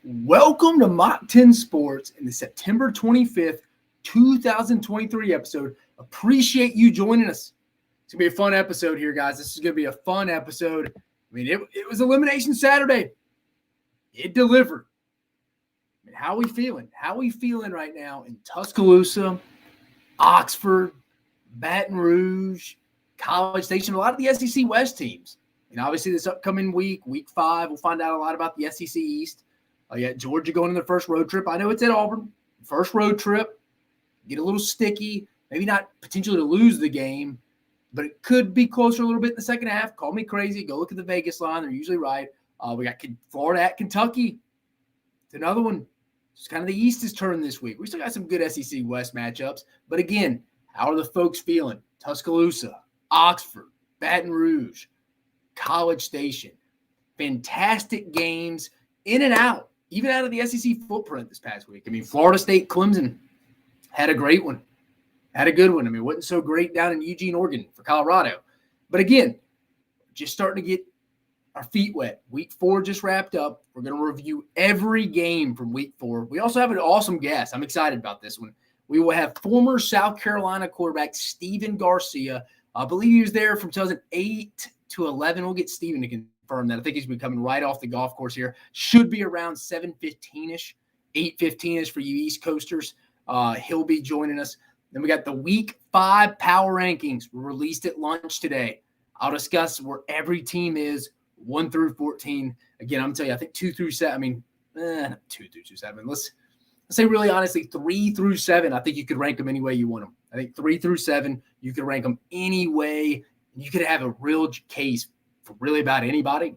Welcome to Mock 10 Sports in the September 25th, 2023 episode. Appreciate you joining us. It's going to be a fun episode here, guys. This is going to be a fun episode. I mean, it was Elimination Saturday. It delivered. I mean, how are we feeling? How are we feeling right now in Tuscaloosa, Oxford, Baton Rouge, College Station, a lot of the SEC West teams? And obviously this upcoming week, week 5, we'll find out a lot about the SEC East. Georgia going on their first road trip. I know it's at Auburn. First road trip. Get a little sticky. Maybe not potentially to lose the game, but it could be closer a little bit in the second half. Call me crazy. Go look at the Vegas line. They're usually right. We got Florida at Kentucky. It's another one. It's kind of the East is turned this week. We still got some good SEC West matchups. But again, how are the folks feeling? Tuscaloosa, Oxford, Baton Rouge, College Station. Fantastic games in and out. Even out of the SEC footprint this past week. I mean, Florida State, Clemson had a great one. Had a good one. I mean, it wasn't so great down in Eugene, Oregon for Colorado. But again, just starting to get our feet wet. Week 4 just wrapped up. We're going to review every game from week 4. We also have an awesome guest. I'm excited about this one. We will have former South Carolina quarterback Stephen Garcia. I believe he was there from 2008 to 11. We'll get Stephen to confirm that. I think he's been coming right off the golf course here. Should be around 7:15-ish, 8:15-ish for you East Coasters. He'll be joining us. Then we got the Week 5 power rankings released at lunch today. I'll discuss where every team is 1 through 14. Again, I'm going to tell you, I think 2 through 7. I mean, 2 through 7. Let's say really honestly 3 through 7. I think you could rank them any way you want them. I think 3 through 7, you could rank them any way. You could have a real case for really about anybody.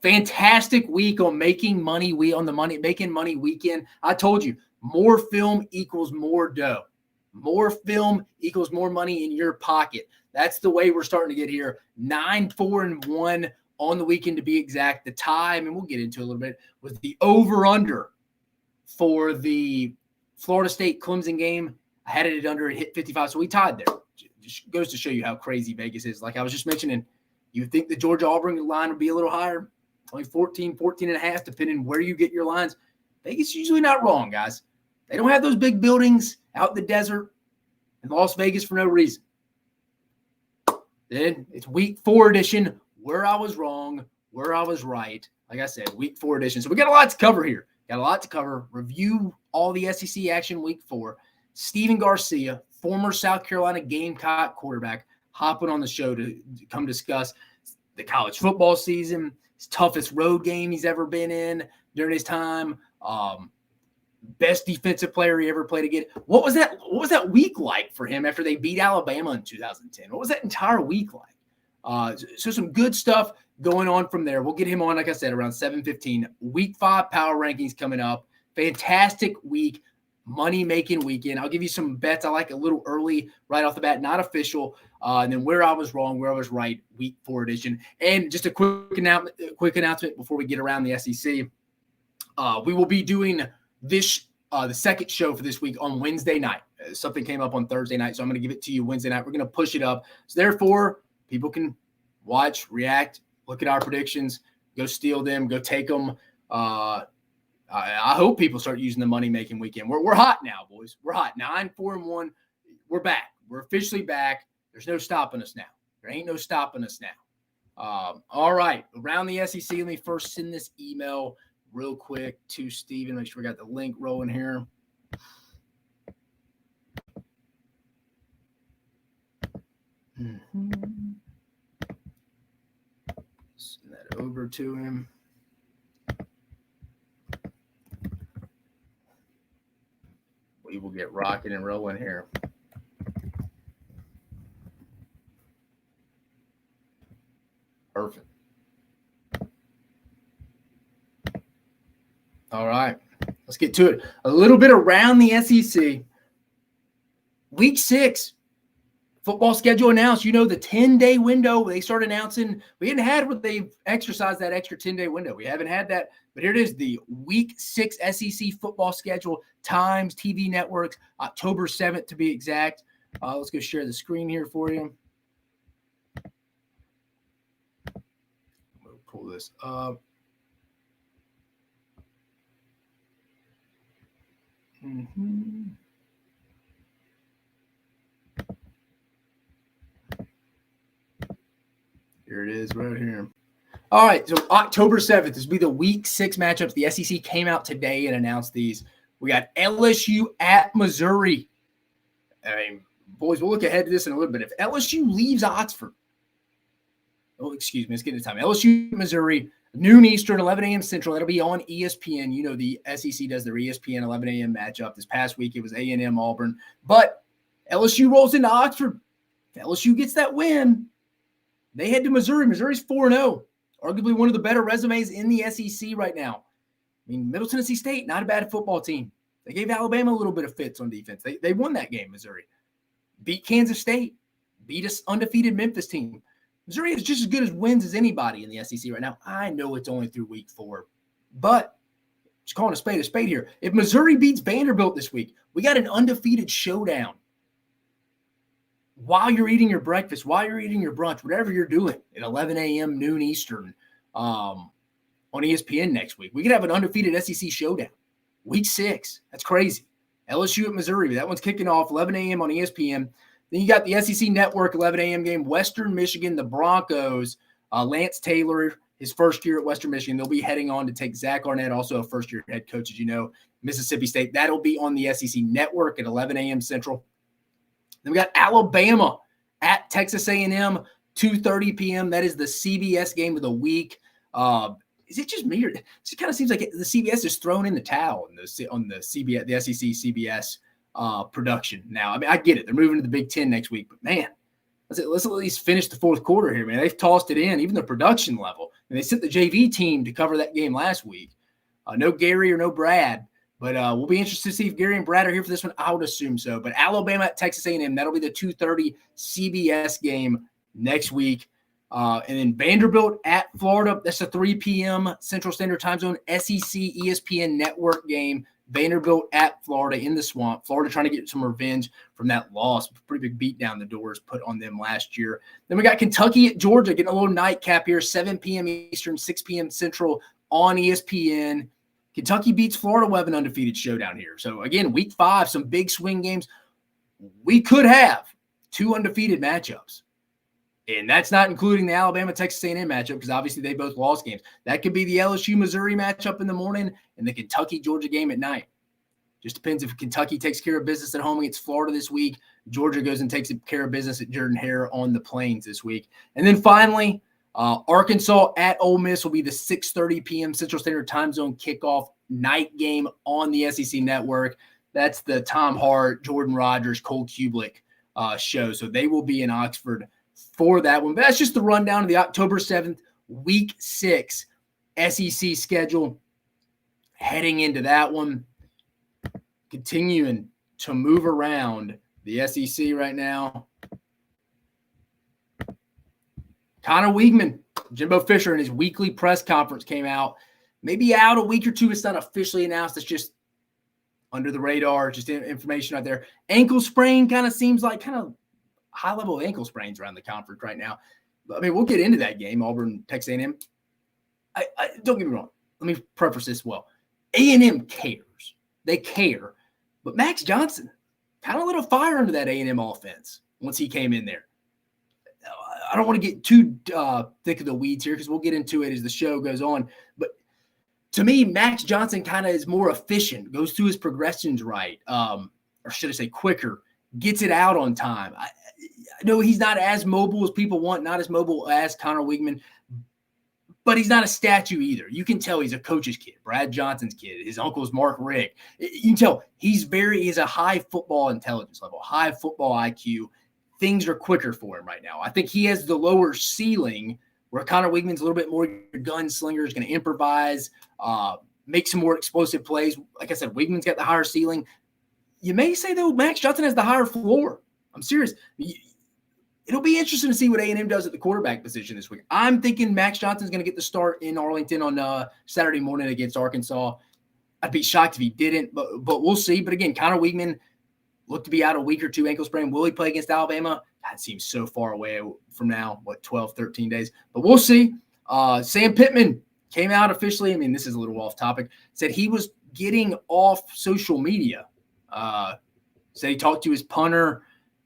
Fantastic week on making money. Making money weekend. I told you, more film equals more dough. More film equals more money in your pocket. That's the way we're starting to get here. 9-4-1 on the weekend to be exact. The time, and we'll get into it a little bit, was the over-under for the Florida State Clemson game. I had it under. It hit 55, so we tied there. Just goes to show you how crazy Vegas is. Like I was just mentioning, you would think the Georgia-Auburn line would be a little higher, only 14 and a half, depending where you get your lines. Vegas is usually not wrong, guys. They don't have those big buildings out in the desert in Las Vegas for no reason. Then it's Week 4 edition, where I was wrong, where I was right. Like I said, Week 4 edition. So we got a lot to cover here. Got a lot to cover. Review all the SEC action Week 4. Stephen Garcia, former South Carolina Gamecock quarterback, hopping on the show to come discuss the college football season, his toughest road game he's ever been in during his time, best defensive player he ever played again. What was that week like for him after they beat Alabama in 2010? What was that entire week like? So some good stuff going on from there. We'll get him on, like I said, around 7:15. Week 5 power rankings coming up. Fantastic week. Money-making weekend. I'll give you some bets I like a little early right off the bat, not official. And then where I was wrong, where I was right, Week 4 edition. And just a quick announcement before we get around the SEC. We will be doing this the second show for this week on Wednesday night. Something came up on Thursday night, so I'm going to give it to you Wednesday night. We're going to push it up. So therefore, people can watch, react, look at our predictions, go steal them, go take them. I hope people start using the money-making weekend. We're hot now, boys. We're hot. 9-4-1. We're back. We're officially back. There's no stopping us now. There ain't no stopping us now. All right. Around the SEC, let me first send this email real quick to Steven. Make sure we got the link rolling here. Send that over to him. We will get rocking and rolling here. Perfect. All right. Let's get to it. A little bit around the SEC. Week 6. Football schedule announced. You know, the 10-day window. They start announcing. We hadn't had what they've exercised that extra 10-day window. We haven't had that. But here it is, the Week 6 SEC football schedule, times, TV networks, October 7th to be exact. Let's go share the screen here for you. We'll pull this up. Mm-hmm. Here it is right here. All right, so October 7th, this will be the Week 6 matchups. The SEC came out today and announced these. We got LSU at Missouri. I mean, boys, we'll look ahead to this in a little bit. If LSU leaves Oxford, let's get into time. LSU, Missouri, noon Eastern, 11 a.m. Central. That'll be on ESPN. You know the SEC does their ESPN 11 a.m. matchup. This past week, it was A&M Auburn. But LSU rolls into Oxford. If LSU gets that win, they head to Missouri. Missouri's 4-0. Arguably one of the better resumes in the SEC right now. I mean, Middle Tennessee State, not a bad football team. They gave Alabama a little bit of fits on defense. They won that game, Missouri. Beat Kansas State. Beat an undefeated Memphis team. Missouri is just as good as wins as anybody in the SEC right now. I know it's only through week 4, but just calling a spade here. If Missouri beats Vanderbilt this week, we got an undefeated showdown. While you're eating your breakfast, while you're eating your brunch, whatever you're doing at 11 a.m. noon Eastern on ESPN next week, we could have an undefeated SEC showdown. Week 6. That's crazy. LSU at Missouri. That one's kicking off 11 a.m. on ESPN. Then you got the SEC Network 11 a.m. game, Western Michigan, the Broncos. Lance Taylor, his first year at Western Michigan. They'll be heading on to take Zach Arnett, also a first-year head coach, as you know, Mississippi State. That'll be on the SEC Network at 11 a.m. Central. Then we got Alabama at Texas A&M, 2:30 p.m. That is the CBS game of the week. Is it just me, or it just kind of seems like the CBS is thrown in the towel on the CBS, the SEC CBS production now? I mean, I get it; they're moving to the Big Ten next week, but man, let's at least finish the fourth quarter here, man. They've tossed it in, even the production level, and they sent the JV team to cover that game last week. No Gary or no Brad. But we'll be interested to see if Gary and Brad are here for this one. I would assume so. But Alabama at Texas A&M, that'll be the 2:30 CBS game next week. And then Vanderbilt at Florida, that's a 3 p.m. Central Standard Time Zone SEC ESPN Network game. Vanderbilt at Florida in the Swamp. Florida trying to get some revenge from that loss. Pretty big beat down the doors put on them last year. Then we got Kentucky at Georgia getting a little nightcap here, 7 p.m. Eastern, 6 p.m. Central on ESPN. Kentucky beats Florida. We'll have an undefeated showdown here. So, again, week 5, some big swing games. We could have 2 undefeated matchups. And that's not including the Alabama-Texas A&M matchup because obviously they both lost games. That could be the LSU-Missouri matchup in the morning and the Kentucky-Georgia game at night. Just depends if Kentucky takes care of business at home against Florida this week. Georgia goes and takes care of business at Jordan-Hare on the Plains this week. And then finally, Arkansas at Ole Miss will be the 6:30 p.m. Central Standard Time Zone kickoff night game on the SEC Network. That's the Tom Hart, Jordan Rodgers, Cole Kublik show. So they will be in Oxford for that one. But that's just the rundown of the October 7th, Week 6 SEC schedule heading into that one. Continuing to move around the SEC right now. Connor Weigman, Jimbo Fisher, in his weekly press conference came out. Maybe out a week or two. It's not officially announced. It's just under the radar, just information out there. Ankle sprain kind of seems like kind of high level of ankle sprains around the conference right now. I mean, we'll get into that game, Auburn, Texas A&M. I don't get me wrong. Let me preface this well. A&M cares. They care. But Max Johnson kind of lit a fire under that A&M offense once he came in there. I don't want to get too thick of the weeds here because we'll get into it as the show goes on. But to me, Max Johnson kind of is more efficient, goes through his progressions right, or should I say quicker, gets it out on time. I know he's not as mobile as people want, not as mobile as Connor Weigman, but he's not a statue either. You can tell he's a coach's kid, Brad Johnson's kid. His uncle's Mark Rick. You can tell he's a high football intelligence level, high football IQ. Things are quicker for him right now. I think he has the lower ceiling where Connor Weigman's a little bit more gunslinger, is going to improvise, make some more explosive plays. Like I said, Weigman's got the higher ceiling. You may say, though, Max Johnson has the higher floor. I'm serious. It'll be interesting to see what A&M does at the quarterback position this week. I'm thinking Max Johnson's going to get the start in Arlington on Saturday morning against Arkansas. I'd be shocked if he didn't, but we'll see. But again, Connor Weigman looked to be out a week or two, ankle sprain. Will he play against Alabama? That seems so far away from now, 12, 13 days. But we'll see. Sam Pittman came out officially. I mean, this is a little off topic. Said he was getting off social media Said he talked to his punter.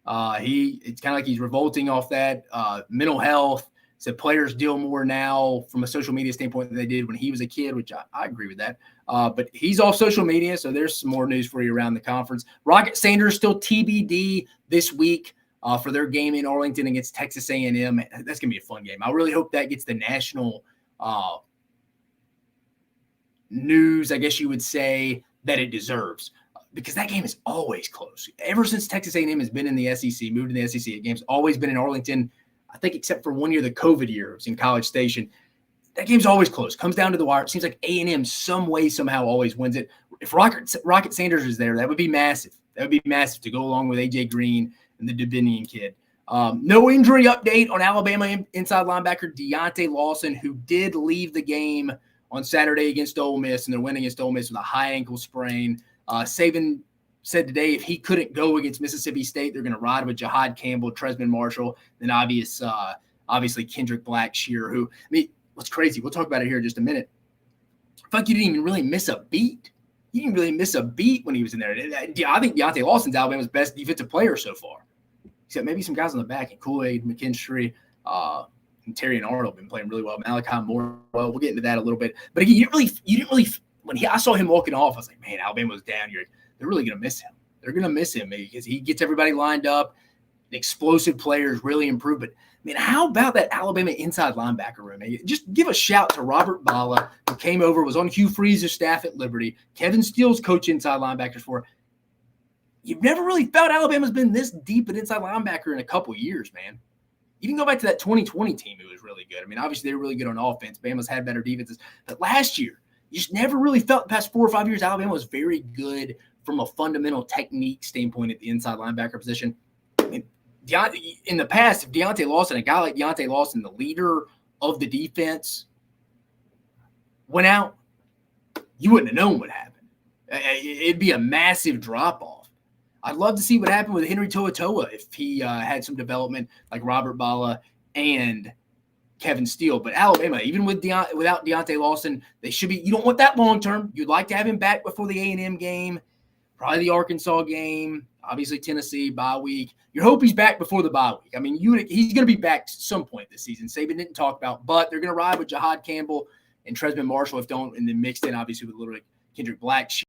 It's kind of like he's revolting off that. Mental health. Said players deal more now from a social media standpoint than they did when he was a kid, which I agree with that. But he's off social media, so there's some more news for you around the conference. Rocket Sanders still TBD this week for their game in Arlington against Texas A&M. That's going to be a fun game. I really hope that gets the national news, I guess you would say, that it deserves. Because that game is always close. Ever since Texas A&M has been in the SEC, moved to the SEC, the game's always been in Arlington. I think except for 1 year, the COVID year, it was in College Station. That game's always close. Comes down to the wire. It seems like A&M some way, somehow always wins it. If Rocket Sanders is there, that would be massive. That would be massive to go along with A.J. Green and the Davinian kid. No injury update on Alabama inside linebacker Deontay Lawson, who did leave the game on Saturday against Ole Miss, and they're winning against Ole Miss with a high ankle sprain. Saban said today if he couldn't go against Mississippi State, they're going to ride with Jahad Campbell, Tresman Marshall, then obviously Kendrick Blackshear, who, I mean, what's crazy, we'll talk about it here in just a minute. I feel like you didn't even really miss a beat. He didn't really miss a beat when he was in there. I think Deontay Lawson's Alabama's best defensive player so far, except maybe some guys on the back, and Kool-Aid, McKinstry, and Terry and Arnold have been playing really well. Malachi Moore, well, we'll get into that a little bit. But again, you didn't really when I saw him walking off, I was like, man, Alabama's down here. They're really going to miss him. They're going to miss him because he gets everybody lined up. The explosive players really improve. But, I mean, how about that Alabama inside linebacker room? Just give a shout to Robert Bala, who came over, was on Hugh Freeze's staff at Liberty. Kevin Steele's coach inside linebackers for. You've never really felt Alabama's been this deep at inside linebacker in a couple years, man. You can go back to that 2020 team. It was really good. I mean, obviously, they were really good on offense. Bama's had better defenses. But last year, you just never really felt the past 4 or 5 years Alabama was very good from a fundamental technique standpoint at the inside linebacker position. I mean, in the past, if Deontay Lawson, a guy like Deontay Lawson, the leader of the defense, went out, you wouldn't have known what happened. It'd be a massive drop-off. I'd love to see what happened with Henry To'oTo'o if he had some development like Robert Bala and Kevin Steele. But Alabama, even without Deontay Lawson, they should be – you don't want that long-term. You'd like to have him back before the A&M game, probably the Arkansas game, obviously Tennessee, bye week. You hope he's back before the bye week. I mean, he's going to be back at some point this season. Saban didn't talk about, but they're going to ride with Jahad Campbell and Tresman Marshall and then mixed in, obviously, with a little bit Kendrick Blackshear.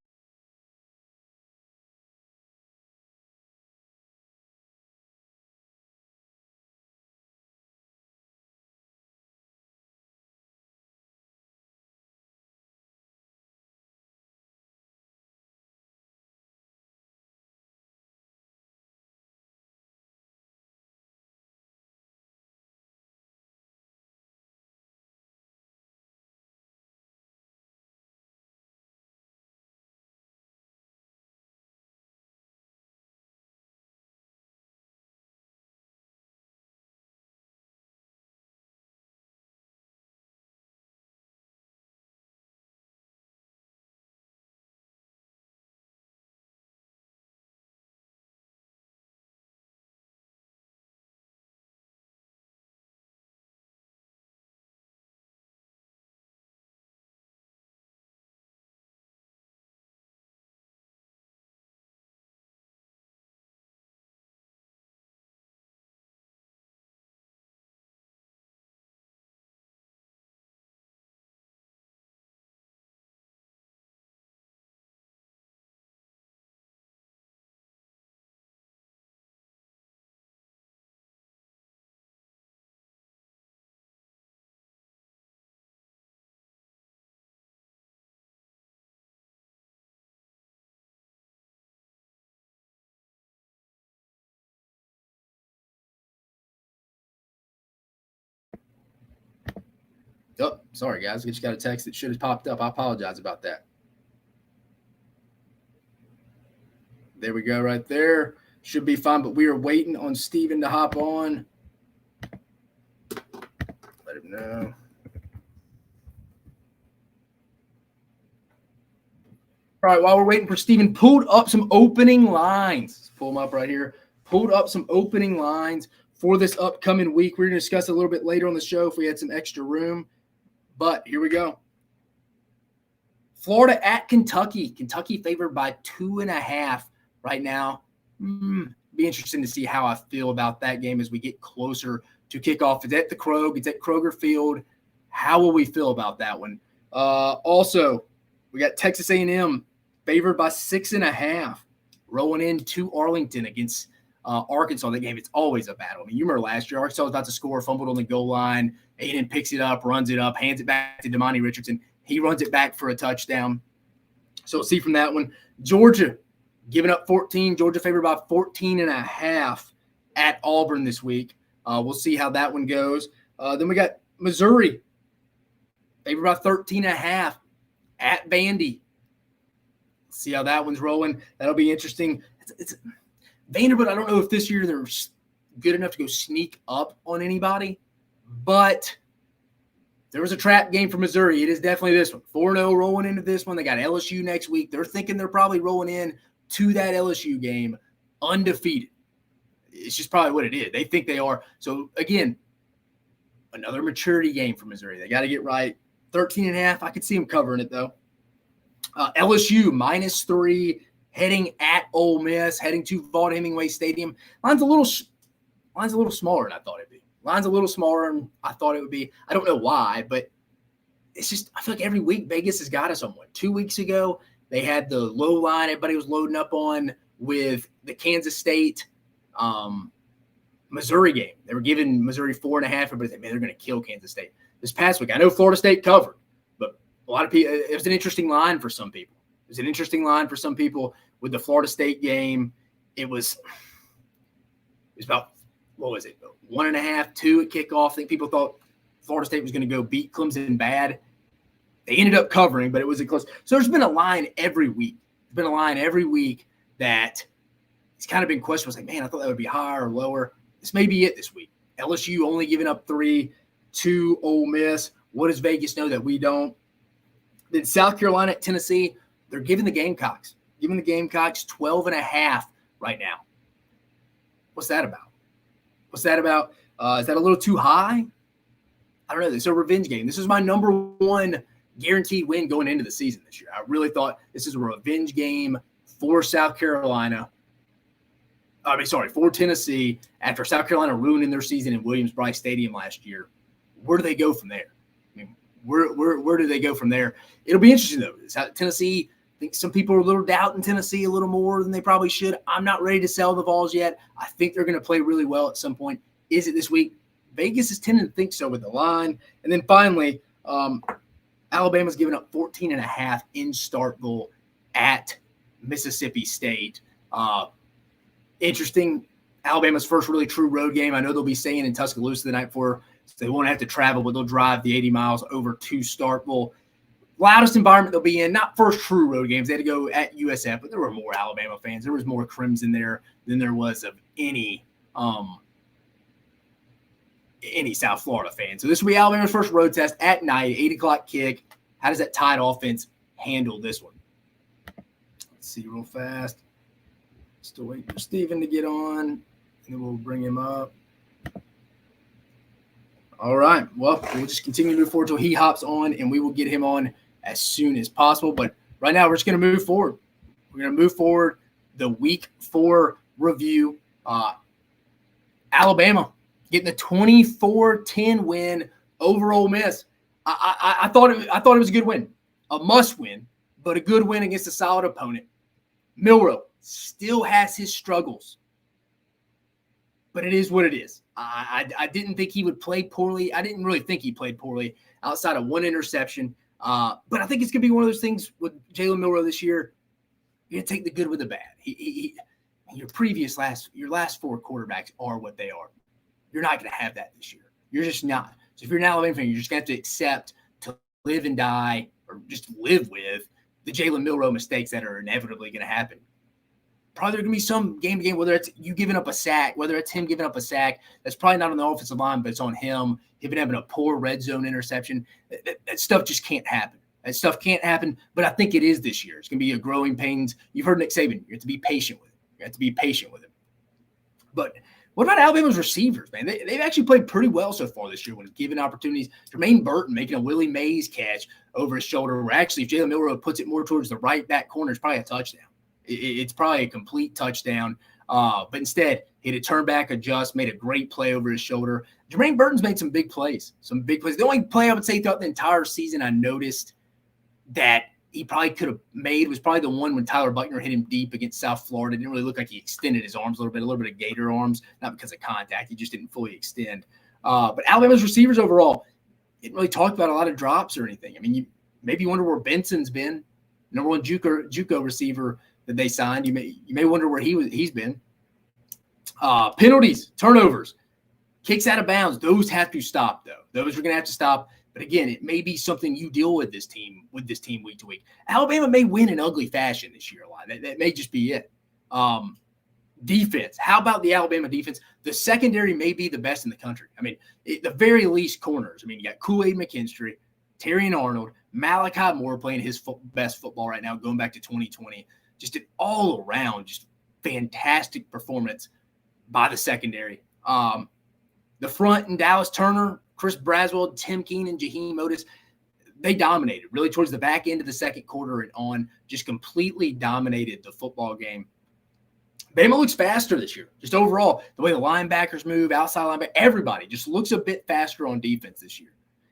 Oh, sorry, guys. I just got a text that should have popped up. I apologize about that. There we go right there. Should be fine, but we are waiting on Steven to hop on. Let him know. All right, while we're waiting for Steven, pulled up some opening lines. Let's pull them up right here. Pulled up some opening lines for this upcoming week. We're going to discuss a little bit later on the show if we had some extra room. But here we go. Florida at Kentucky. Kentucky favored by 2.5 right now. Be interesting to see how I feel about that game as we get closer to kickoff. It's at the Krog. It's at Kroger Field. How will we feel about that one? Also, we got Texas A&M favored by 6.5, rolling into Arlington against Arkansas. That game, it's always a battle. I mean, you remember last year, Arkansas was about to score, fumbled on the goal line. A&M picks it up, runs it up, hands it back to Damani Richardson. He runs it back for a touchdown. So we'll see from that one. Georgia giving up 14. Georgia favored by 14.5 at Auburn this week. We'll see how that one goes. Then we got Missouri favored by 13.5 at Vandy. See how that one's rolling. That'll be interesting. It's Vanderbilt, I don't know if this year they're good enough to go sneak up on anybody, but there was a trap game for Missouri. It is definitely this one. 4-0 rolling into this one. They got LSU next week. They're thinking they're probably rolling in to that LSU game undefeated. It's just probably what it is. They think they are. So, again, another maturity game for Missouri. They got to get right. 13.5. I could see them covering it, though. LSU -3, heading at Ole Miss, heading to Vaught Hemingway Stadium. Line's a little smaller than I thought it'd be. Line's a little smaller than I thought it would be. I don't know why, but it's just, I feel like every week Vegas has got us on one. 2 weeks ago, they had the low line everybody was loading up on with the Kansas State Missouri game. They were giving Missouri 4.5. Everybody said, man, they're going to kill Kansas State. This past week, I know Florida State covered, but a lot of people, it was an interesting line for some people. It was an interesting line for some people with the Florida State game. It was about, what was it, 1.5, 2 at kickoff. I think people thought Florida State was going to go beat Clemson bad. They ended up covering, but it was a close. So there's been a line every week. There's been a line every week that it's kind of been questioned. It's like, man, I thought that would be higher or lower. This may be it this week. LSU only giving up 3 to Ole Miss. What does Vegas know that we don't? Then South Carolina at Tennessee, they're giving the Gamecocks 12.5 right now. What's that about? Is that a little too high? I don't know. It's a revenge game. This is my number one guaranteed win going into the season this year. I really thought this is a revenge game for South Carolina. For Tennessee after South Carolina ruining their season in Williams-Brice Stadium last year. Where do they go from there? I mean, where do they go from there? It'll be interesting, though. Tennessee, I think some people are a little doubting Tennessee a little more than they probably should. I'm not ready to sell the Vols yet. I think they're going to play really well at some point. Is it this week? Vegas is tending to think so with the line. And then finally, Alabama's giving up 14.5 in Starkville at Mississippi State. Interesting. Alabama's first really true road game. I know they'll be staying in Tuscaloosa the night before, so they won't have to travel, but they'll drive the 80 miles over to Starkville. Loudest environment they'll be in. Not first true road games. They had to go at USF, but there were more Alabama fans. There was more Crimson there than there was of any South Florida fan. So this will be Alabama's first road test at night, 8 o'clock kick. How does that Tide offense handle this one? Let's see real fast. Still waiting for Steven to get on, and then we'll bring him up. All right. Well, we'll just continue to move forward until he hops on, and we will get him on as soon as possible. But right now, we're just going to move forward. We're going to move forward the Week 4 review. Alabama getting a 24-10 win over Ole Miss. I thought it was a good win, a must win, but a good win against a solid opponent. Milroe still has his struggles, but it is what it is. I didn't think he would play poorly. I didn't really think he played poorly outside of one interception. But I think it's going to be one of those things with Jalen Milroe this year. You're going to take the good with the bad. Your last 4 quarterbacks are what they are. You're not going to have that this year. You're just not. So if you're an Alabama fan, you're just going to have to accept to live and die or just live with the Jalen Milroe mistakes that are inevitably going to happen. Probably there's going to be some game to game, whether it's you giving up a sack, whether it's him giving up a sack. That's probably not on the offensive line, but it's on him. He's been having a poor red zone interception. That stuff just can't happen. That stuff can't happen, but I think it is this year. It's going to be a growing pains. You've heard Nick Saban. You have to be patient with him. But what about Alabama's receivers, man? They've actually played pretty well so far this year when given opportunities. Jermaine Burton making a Willie Mays catch over his shoulder, where actually if Jalen Milroe puts it more towards the right back corner, it's probably a touchdown. It's probably a complete touchdown. But instead, he had a turn back adjust, made a great play over his shoulder. Jermaine Burton's made some big plays. The only play I would say throughout the entire season I noticed that he probably could have made was probably the one when Tyler Buckner hit him deep against South Florida. It didn't really look like he extended his arms a little bit of gator arms, not because of contact. He just didn't fully extend. But Alabama's receivers overall didn't really talk about a lot of drops or anything. I mean, you maybe wonder where Benson's been, number one JUCO receiver that they signed. You may wonder where he's been. Penalties, turnovers, kicks out of bounds. Those have to stop, though. Those are going to have to stop. But again, it may be something you deal with this team week to week. Alabama may win in ugly fashion this year a lot. That may just be it. Defense. How about the Alabama defense? The secondary may be the best in the country. I mean, at the very least, corners. I mean, you got Kool-Aid McKinstry, Terrion Arnold, Malachi Moore playing his best football right now, going back to 2020. Just an all-around, just fantastic performance by the secondary. The front in Dallas Turner, Chris Braswell, Tim Keenan, Jaheim Otis, they dominated really towards the back end of the second quarter and on, just completely dominated the football game. Bama looks faster this year. Just overall, the way the linebackers move, outside linebacker, everybody just looks a bit faster on defense this year.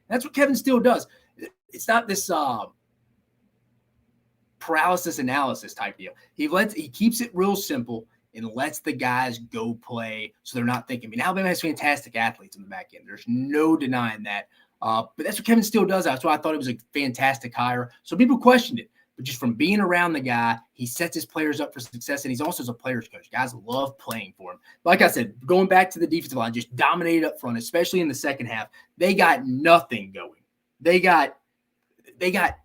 And that's what Kevin Steele does. It's not this paralysis analysis type deal. He keeps it real simple and lets the guys go play so they're not thinking. I mean, Alabama has fantastic athletes in the back end. There's no denying that. But that's what Kevin Steele does. That's why I thought it was a fantastic hire. So people questioned it. But just from being around the guy, he sets his players up for success, and he's also a player's coach. Guys love playing for him. Like I said, going back to the defensive line, just dominated up front, especially in the second half. They got nothing going. They got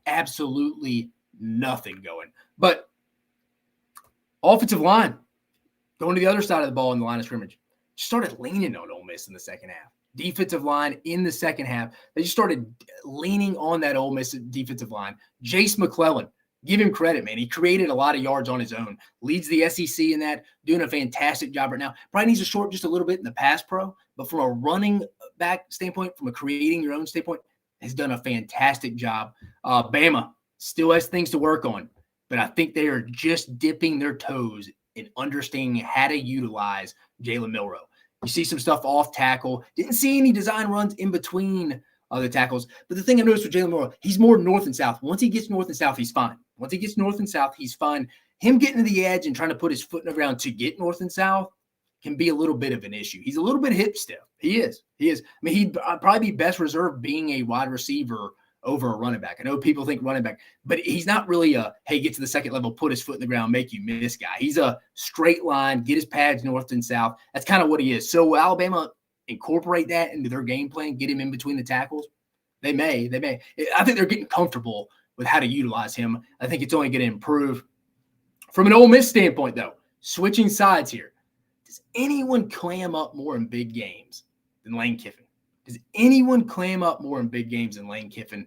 absolutely nothing going. But offensive line, going to the other side of the ball in the line of scrimmage, just started leaning on Ole Miss in the second half. Defensive line in the second half, they just started leaning on that Ole Miss defensive line. Jace McClellan, give him credit, man. He created a lot of yards on his own, leads the SEC in that, doing a fantastic job right now. Probably needs to short just a little bit in the pass pro, but from a running back standpoint, from a creating your own standpoint, has done a fantastic job. Bama still has things to work on, but I think they are just dipping their toes in understanding how to utilize Jalen Milroe. You see some stuff off tackle. Didn't see any design runs in between the tackles. But the thing I noticed with Jalen Milroe, he's more north and south. Once he gets north and south, he's fine. Once he gets north and south, he's fine. Him getting to the edge and trying to put his foot in the ground to get north and south can be a little bit of an issue. He's a little bit hip stiff. He is. I mean, he'd probably be best reserved being a wide receiver over a running back. I know people think running back, but he's not really hey, get to the second level, put his foot in the ground, make you miss guy. He's a straight line, get his pads north and south. That's kind of what he is. So will Alabama incorporate that into their game plan, get him in between the tackles? They may. I think they're getting comfortable with how to utilize him. I think it's only going to improve. From an Ole Miss standpoint, though, switching sides here, does anyone clam up more in big games than Lane Kiffin? Does anyone clam up more in big games than Lane Kiffin?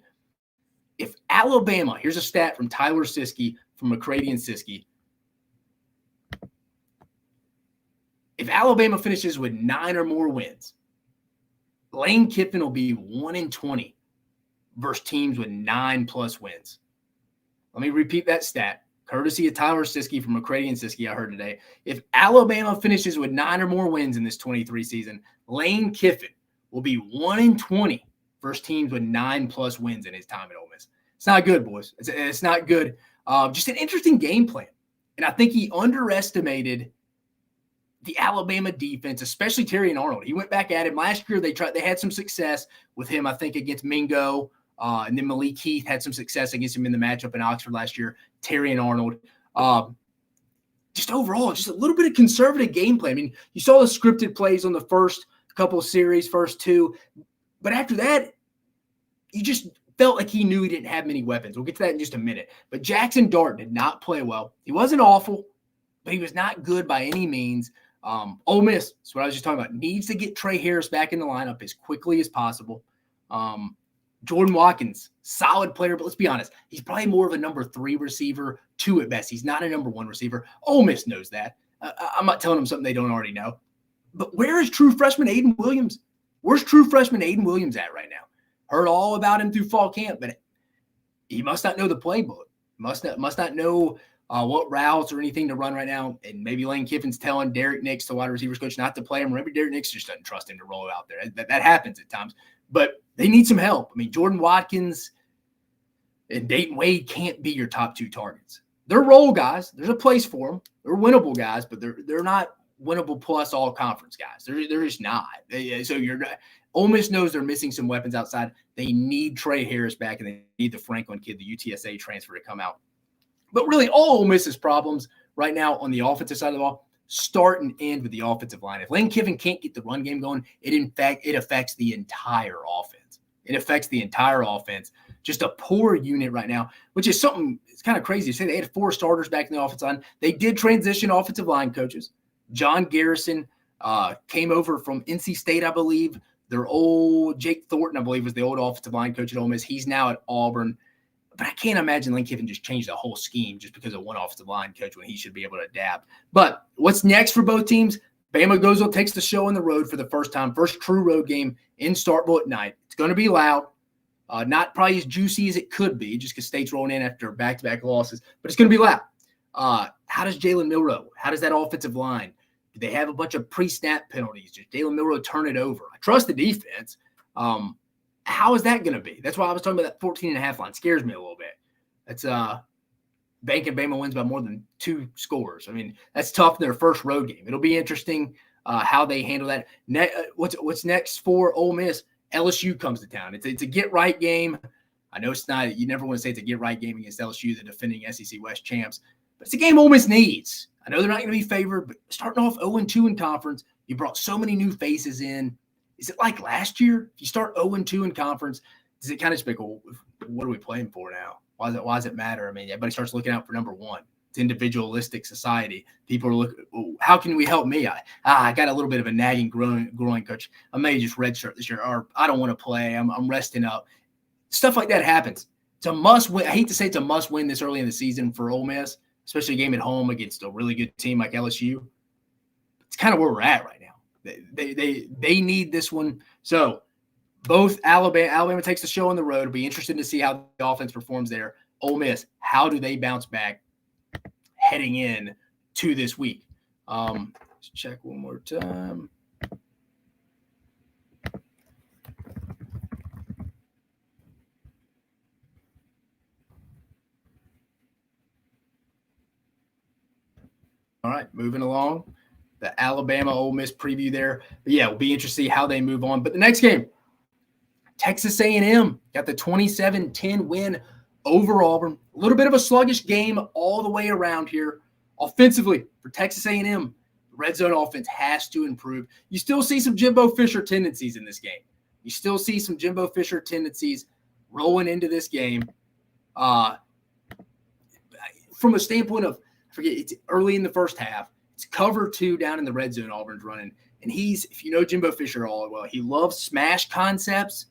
If Alabama, here's a stat from Tyler Siskey, from McCready and Siskey. If Alabama finishes with 9 or more wins, Lane Kiffin will be 1-20 versus teams with 9+ wins. Let me repeat that stat. Courtesy of Tyler Siskey from McCready and Siskey, I heard today. If Alabama finishes with 9 or more wins in this 23 season, Lane Kiffin will be 1-20 versus teams with 9+ wins in his time at Ole Miss. It's not good, boys. It's not good. Just an interesting game plan. And I think he underestimated the Alabama defense, especially Terrion Arnold. He went back at him last year. They had some success with him, I think, against Mingo. And then Malik Heath had some success against him in the matchup in Oxford last year. Terrion Arnold. Just overall, just a little bit of conservative game plan. I mean, you saw the scripted plays on the first couple of series, first two. But after that, you just felt like he knew he didn't have many weapons. We'll get to that in just a minute. But Jackson Dart did not play well. He wasn't awful, but he was not good by any means. Ole Miss, that's what I was just talking about, needs to get Trey Harris back in the lineup as quickly as possible. Jordan Watkins, solid player, but let's be honest, he's probably more of a number 3 receiver, 2 at best. He's not a number 1 receiver. Ole Miss knows that. I'm not telling them something they don't already know. But where is true freshman Aiden Williams? Where's true freshman Aiden Williams at right now? Heard all about him through fall camp, but he must not know the playbook. Must not know what routes or anything to run right now. And maybe Lane Kiffin's telling Derek Nix, the wide receivers coach, not to play him. Remember, Derek Nix just doesn't trust him to roll out there. That happens at times. But they need some help. I mean, Jordan Watkins and Dayton Wade can't be your top two targets. They're role guys. There's a place for them. They're winnable guys, but they're not winnable plus all conference guys. They're just not. Ole Miss knows they're missing some weapons outside. They need Trey Harris back, and they need the Franklin kid, the UTSA transfer, to come out. But really, all Ole Miss's problems right now on the offensive side of the ball start and end with the offensive line. If Lane Kiffin can't get the run game going, it affects the entire offense. It affects the entire offense. Just a poor unit right now, which is something, it's kind of crazy to say. They had 4 starters back in the offensive line. They did transition offensive line coaches. John Garrison came over from NC State, I believe. Their old Jake Thornton, I believe, was the old offensive line coach at Ole Miss. He's now at Auburn. But I can't imagine Lane Kiffin just changed the whole scheme just because of one offensive line coach when he should be able to adapt. But what's next for both teams? Bama takes the show on the road for the first time. First true road game in Starkville at night. It's going to be loud. Not probably as juicy as it could be just because State's rolling in after back-to-back losses. But it's going to be loud. How does Jalen Milroe? How does that offensive line? Do they have a bunch of pre-snap penalties? Does Jalen Milroe turn it over? I trust the defense. How is that going to be? That's why I was talking about that 14.5 line. Scares me a little bit. That's banking Bama wins by more than 2 scores. I mean, that's tough in their first road game. It'll be interesting how they handle that. What's next for Ole Miss? LSU comes to town. It's a get-right game. I know it's not – you never want to say it's a get-right game against LSU, the defending SEC West champs. But it's a game Ole Miss needs. I know they're not going to be favored, but starting off 0-2 in conference, you brought so many new faces in. Is it like last year? If you start 0-2 in conference, does it kind of just be like, well, what are we playing for now? Why does it matter? I mean, everybody starts looking out for number one. It's individualistic society. People are looking, oh, how can we help me? I got a little bit of a nagging groin, coach. I may just redshirt this year, or I don't want to play. I'm resting up. Stuff like that happens. It's a must win. I hate to say it's a must win this early in the season for Ole Miss, especially a game at home against a really good team like LSU. It's kind of where we're at right now. They need this one. So both Alabama takes the show on the road. It'll be interesting to see how the offense performs there. Ole Miss, how do they bounce back heading in to this week? Let's check one more time. All right, moving along. The Alabama Ole Miss preview there. But yeah, it'll be interesting to see how they move on. But the next game, Texas A&M got the 27-10 win over Auburn. A little bit of a sluggish game all the way around here. Offensively, for Texas A&M, the red zone offense has to improve. You still see some Jimbo Fisher tendencies in this game. You still see some Jimbo Fisher tendencies rolling into this game. From a standpoint of, I forget, it's early in the first half. It's cover 2 down in the red zone Auburn's running. And if you know Jimbo Fisher all well, he loves smash concepts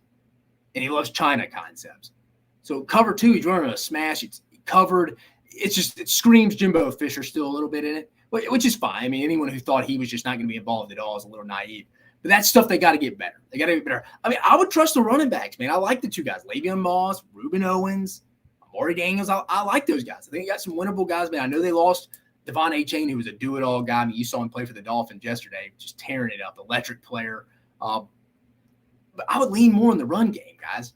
and he loves China concepts. So cover 2, he's running a smash. It's covered. It screams Jimbo Fisher still a little bit in it, which is fine. I mean, anyone who thought he was just not going to be involved at all is a little naive. But that's stuff they got to get better. They got to get better. I mean, I would trust the running backs, man. I like the 2 guys, Le'Veon Moss, Reuben Owens, Amari Daniels. I like those guys. I think they got some winnable guys, man. I know they lost Devon Achane, who was a do-it-all guy. I mean, you saw him play for the Dolphins yesterday, just tearing it up, electric player. But I would lean more on the run game, guys.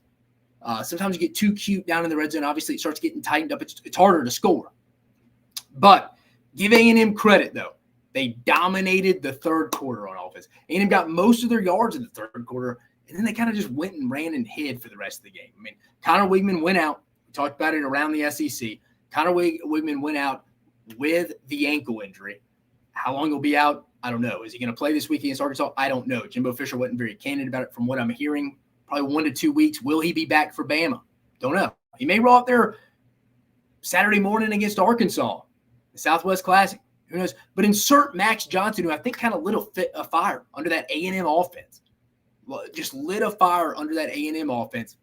Sometimes you get too cute down in the red zone. Obviously, it starts getting tightened up. It's harder to score. But give A&M credit, though. They dominated the third quarter on offense. A&M got most of their yards in the third quarter, and then they kind of just went and ran and hid for the rest of the game. I mean, Connor Wigman went out. We talked about it around the SEC. Connor Wigman went out with the ankle injury. How long he'll be out, I don't know. Is he going to play this week against Arkansas? I don't know. Jimbo Fisher wasn't very candid about it from what I'm hearing. Probably 1 to 2 weeks. Will he be back for Bama? Don't know. He may roll out there Saturday morning against Arkansas, the Southwest Classic. Who knows? But insert Max Johnson, who I think kind of lit a fire under that A&M offense. Just lit a fire under that A&M offense.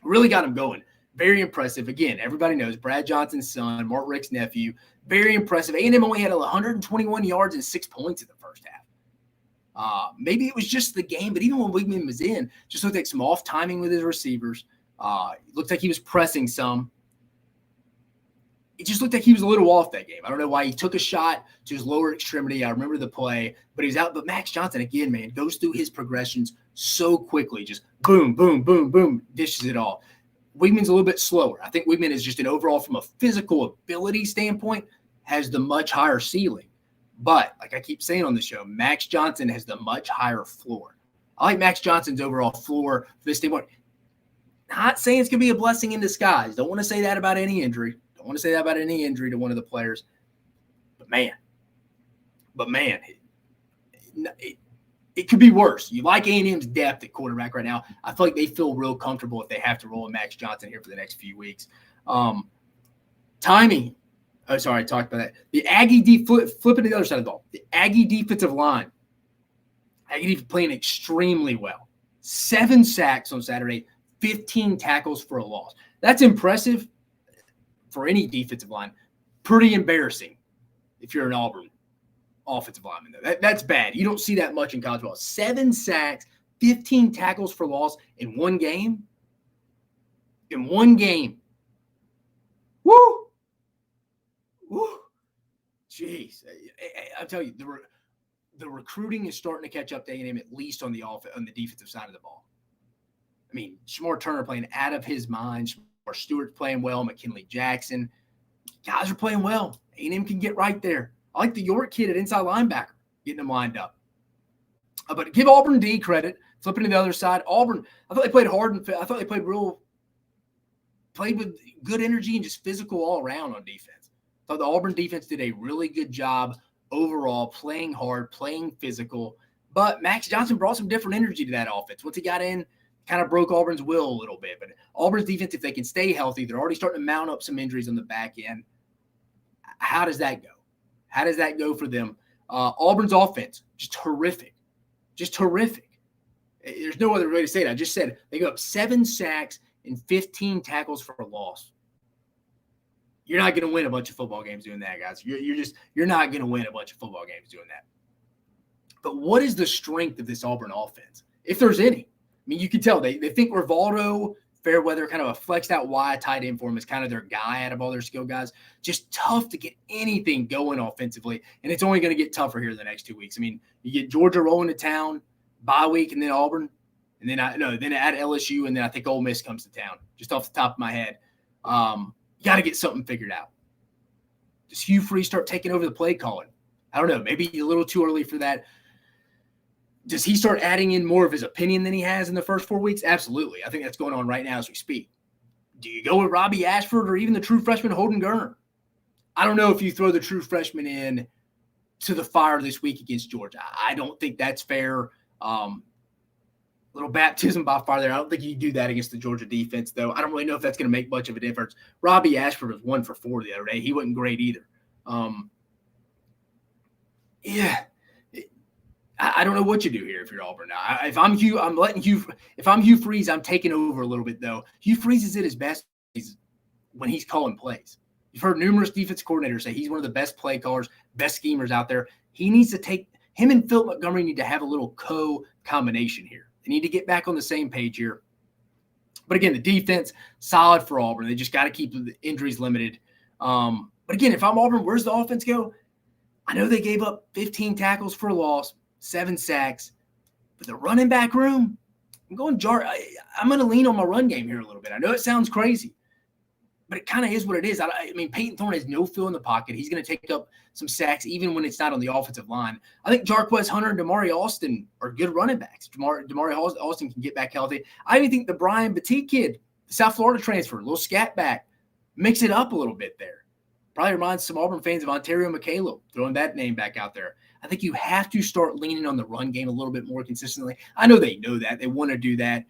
Really got him going. Very impressive. Again, everybody knows Brad Johnson's son, Mark Rick's nephew. Very impressive. A&M only had 121 yards and 6 points in the first half. Maybe it was just the game, but even when Wigman was in, just looked like some off timing with his receivers. Looked like he was pressing some. it just looked like he was a little off that game. I don't know why he took a shot to his lower extremity. I remember the play, but he's out. But Max Johnson, again, man, goes through his progressions so quickly. Just boom, boom, boom, boom, dishes it all. Weigman's a little bit slower. I think Weigman is just an overall, from a physical ability standpoint, has the much higher ceiling. But like I keep saying on the show, Max Johnson has the much higher floor. I like Max Johnson's overall floor for this standpoint. Not saying it's going to be a blessing in disguise. Don't want to say that about any injury. Don't want to say that about any injury to one of the players. But man, it could be worse. You like A&M's depth at quarterback right now. I feel like they feel real comfortable if they have to roll a Max Johnson here for the next few weeks. Timing. Oh, sorry, I talked about that. The Aggie flipping to the other side of the ball. The Aggie defensive line. Aggie playing extremely well. 7 sacks on Saturday, 15 tackles for a loss. That's impressive for any defensive line. Pretty embarrassing if you're an Auburn offensive lineman, though. That's bad. You don't see that much in college football. 7 sacks, 15 tackles for loss in one game. In one game. Woo! Woo! Jeez. I'll tell you, the recruiting is starting to catch up to A&M, at least on the defensive side of the ball. I mean, Shamar Turner playing out of his mind. Shamar Stewart's playing well. McKinley Jackson. Guys are playing well. A&M can get right there. I like the York kid at inside linebacker, getting them lined up. But give Auburn D credit, flipping to the other side. Auburn, I thought they played hard, and I thought they played with good energy and just physical all around on defense. I thought the Auburn defense did a really good job overall, playing hard, playing physical. But Max Johnson brought some different energy to that offense. Once he got in, kind of broke Auburn's will a little bit. But Auburn's defense, if they can stay healthy, they're already starting to mount up some injuries on the back end. How does that go? How does that go for them? Auburn's offense, just terrific. Just terrific. There's no other way to say it. I just said they go up 7 sacks and 15 tackles for a loss. You're not going to win a bunch of football games doing that, guys. You're not going to win a bunch of football games doing that. But what is the strength of this Auburn offense, if there's any? I mean, you can tell they think Rivaldo Fairweather, kind of a flexed out wide tight end for him, is kind of their guy out of all their skill guys. Just tough to get anything going offensively, and it's only going to get tougher here the next 2 weeks. I mean, you get Georgia rolling to town, bye week, and then Auburn, and then at LSU, and then I think Ole Miss comes to town. Just off the top of my head, you got to get something figured out. Does Hugh Freeze start taking over the play calling? I don't know. Maybe a little too early for that. Does he start adding in more of his opinion than he has in the first 4 weeks? Absolutely. I think that's going on right now as we speak. Do you go with Robbie Ashford or even the true freshman Holden Gerner? I don't know if you throw the true freshman in to the fire this week against Georgia. I don't think that's fair. Little baptism by fire there. I don't think you do that against the Georgia defense, though. I don't really know if that's going to make much of a difference. Robbie Ashford was 1 for 4 the other day. He wasn't great either. I don't know what you do here if you're Auburn now. If I'm Hugh Freeze, I'm taking over a little bit, though. Hugh Freeze is at his best when he's calling plays. You've heard numerous defense coordinators say he's one of the best play callers, best schemers out there. He needs to take – him and Phil Montgomery need to have a little co-combination here. They need to get back on the same page here. But, again, the defense, solid for Auburn. They just got to keep the injuries limited. But, again, if I'm Auburn, where's the offense go? I know they gave up 15 tackles for a loss, 7 sacks. But the running back room, I'm going to lean on my run game here a little bit. I know it sounds crazy, but it kind of is what it is. I mean, Peyton Thorne has no feel in the pocket. He's going to take up some sacks even when it's not on the offensive line. I think Jarquez Hunter and Damari Alston are good running backs. Damari Alston can get back healthy. I even think the Brian Batiste kid, the South Florida transfer, a little scat back, mix it up a little bit there. Probably reminds some Auburn fans of Ontario McCaleb, throwing that name back out there. I think you have to start leaning on the run game a little bit more consistently. I know they know that. They want to do that.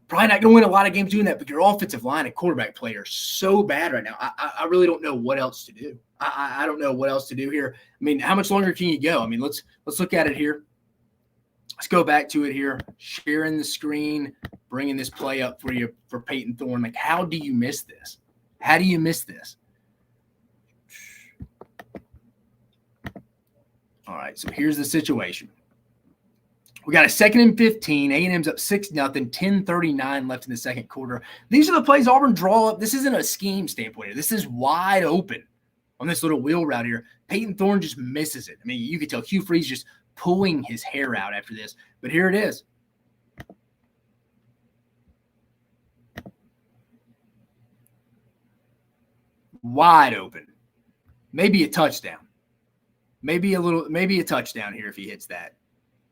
Probably not going to win a lot of games doing that, but your offensive line and quarterback play are so bad right now. I really don't know what else to do. I don't know what else to do here. I mean, how much longer can you go? I mean, let's look at it here. Let's go back to it here. Sharing the screen, bringing this play up for you for Peyton Thorne. Like, how do you miss this? How do you miss this? All right, so here's the situation. We got a 2nd and 15. A&M's up 6-0, 10:39 left in the second quarter. These are the plays Auburn draw up. This isn't a scheme standpoint here. This is wide open on this little wheel route here. Peyton Thorne just misses it. I mean, you could tell Hugh Freeze just pulling his hair out after this. But here it is. Wide open. Maybe a touchdown. Maybe a touchdown here if he hits that.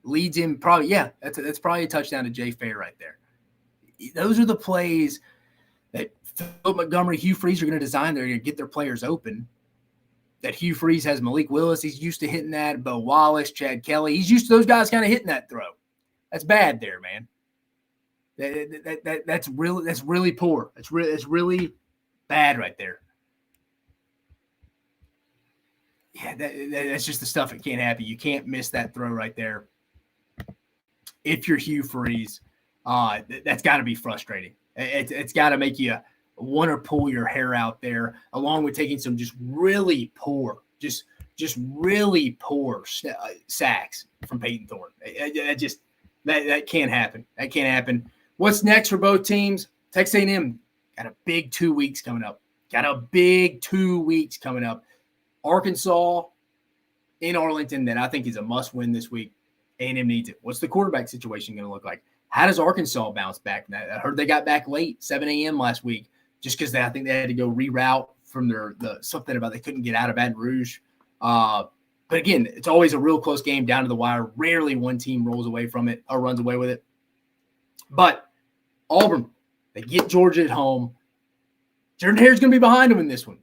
Leads him probably, that's probably a touchdown to Jay Fair right there. Those are the plays that Phil Montgomery, Hugh Freeze are going to design. They're going to get their players open. That Hugh Freeze has Malik Willis. He's used to hitting that. Bo Wallace, Chad Kelly. He's used to those guys kind of hitting that throw. That's bad there, man. That's really poor. It's really bad right there. Yeah, that's just the stuff that can't happen. You can't miss that throw right there. If you're Hugh Freeze, that's got to be frustrating. It's got to make you want to pull your hair out there, along with taking some just really poor sacks from Peyton Thorne. That can't happen. That can't happen. What's next for both teams? Texas A&M got a big 2 weeks coming up. Arkansas in Arlington that I think is a must-win this week. A&M needs it. What's the quarterback situation going to look like? How does Arkansas bounce back? I heard they got back late, 7 a.m. last week, just because I think they had to go reroute from the something about they couldn't get out of Baton Rouge. But again, it's always a real close game down to the wire. Rarely one team rolls away from it or runs away with it. But Auburn, they get Georgia at home. Jordan Hare's going to be behind them in this one.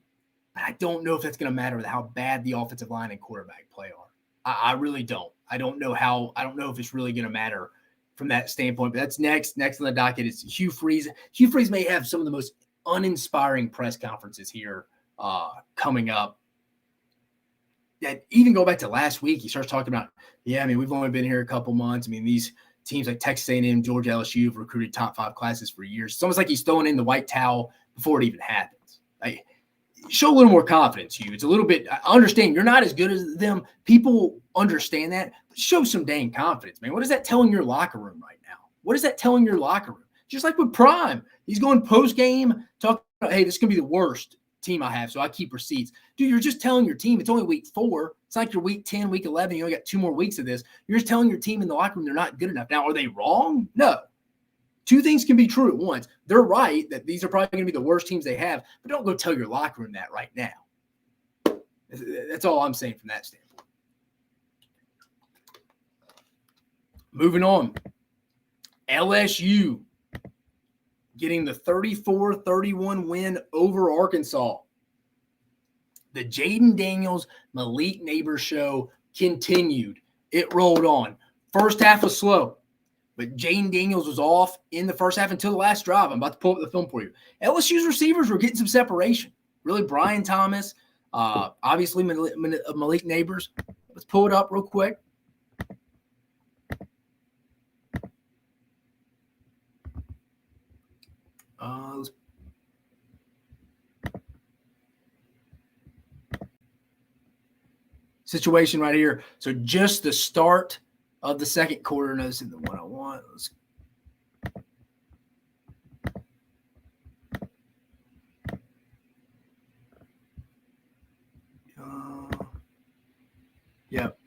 But I don't know if that's going to matter with how bad the offensive line and quarterback play are. I really don't. I don't know if it's really going to matter from that standpoint. But that's next. Next on the docket is Hugh Freeze. Hugh Freeze may have some of the most uninspiring press conferences here coming up. That even go back to last week, he starts talking about, we've only been here a couple months. I mean, these teams like Texas A&M, Georgia, LSU have recruited top 5 classes for years. It's almost like he's throwing in the white towel before it even happens. Show a little more confidence, Hugh. It's a little bit – I understand you're not as good as them. People understand that. But show some dang confidence, man. What is that telling your locker room right now? What is that telling your locker room? Just like with Prime. He's going post-game talking about, hey, this is going to be the worst team I have, so I keep receipts. Dude, you're just telling your team. It's only week 4. It's like you're week 10, week 11. You only got 2 more weeks of this. You're just telling your team in the locker room they're not good enough. Now, are they wrong? No. 2 things can be true at once. They're right that these are probably going to be the worst teams they have, but don't go tell your locker room that right now. That's all I'm saying from that standpoint. Moving on. LSU getting the 34-31 win over Arkansas. The Jaden Daniels, Malik Neighbors show continued. It rolled on. First half was slow. But Jaden Daniels was off in the first half until the last drive. I'm about to pull up the film for you. LSU's receivers were getting some separation. Really, Brian Thomas, obviously Malik Neighbors. Let's pull it up real quick. Situation right here. So just the start of the second quarter. Notice in the 101. Yep.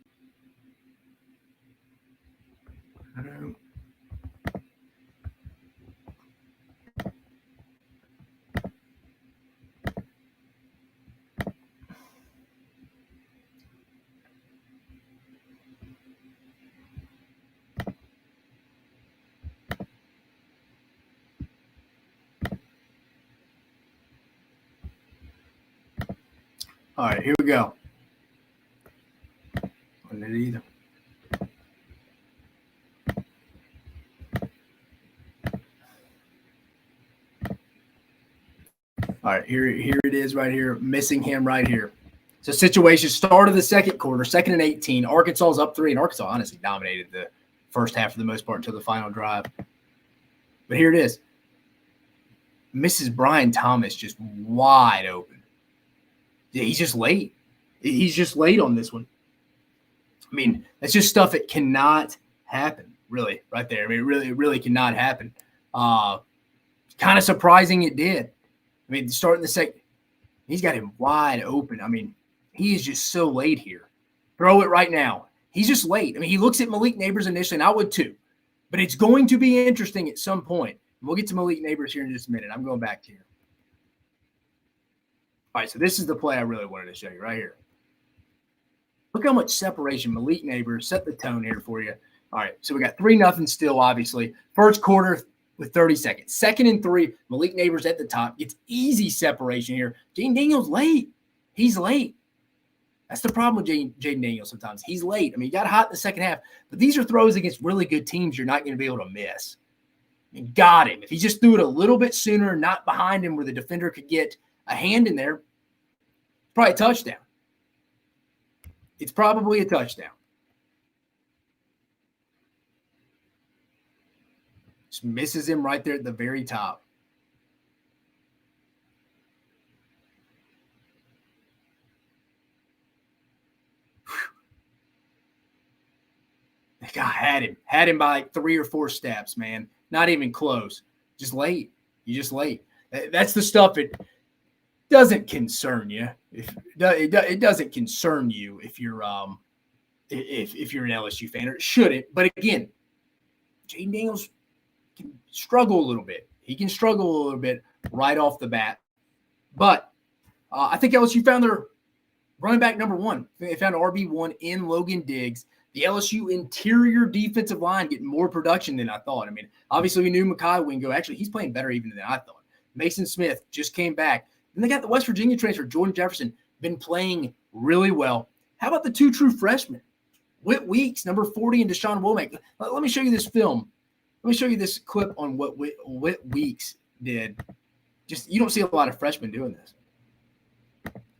All right, here we go. Wasn't it either? All right, here it is right here. Missing him right here. So situation, start of the second quarter, 2nd and 18. Arkansas is up 3, and Arkansas honestly dominated the first half for the most part until the final drive. But here it is. Mrs. Brian Thomas just wide open. Yeah, he's just late. He's just late on this one. I mean, that's just stuff that cannot happen. really, right there. I mean, it really cannot happen. Kind of surprising it did. I mean, starting the second, he's got him wide open. I mean, he is just so late here. Throw it right now. He's just late. I mean, he looks at Malik Neighbors initially, and I would too. But it's going to be interesting at some point. We'll get to Malik Neighbors here in just a minute. I'm going back to here. All right, so this is the play I really wanted to show you right here. Look how much separation Malik Neighbors set the tone here for you. All right, so we got 3-0 still, obviously. First quarter with 30 seconds. 2nd and 3, Malik Neighbors at the top. Gets easy separation here. Jaden Daniels late. He's late. That's the problem with Jaden Daniels sometimes. He's late. I mean, he got hot in the second half, but these are throws against really good teams you're not going to be able to miss. You got him. If he just threw it a little bit sooner, not behind him where the defender could get a hand in there, probably a touchdown. It's probably a touchdown. Just misses him right there at the very top. God, had him by like 3 or 4 steps, man. Not even close. Just late. You just late. That's the stuff that doesn't concern you. It doesn't concern you if you're if you're an LSU fan, or it shouldn't. But again, Jaden Daniels can struggle a little bit. He can struggle a little bit right off the bat. But I think LSU found their running back number 1. They found RB1 in Logan Diggs. The LSU interior defensive line getting more production than I thought. I mean, obviously we knew Mekhi Wingo. Actually, he's playing better even than I thought. Mason Smith just came back. Then they got the West Virginia transfer, Jordan Jefferson, been playing really well. How about the 2 true freshmen? Whit Weeks, number 40, and Deshaun Womack. Let me show you this film. Let me show you this clip on what Whit Weeks did. Just, you don't see a lot of freshmen doing this.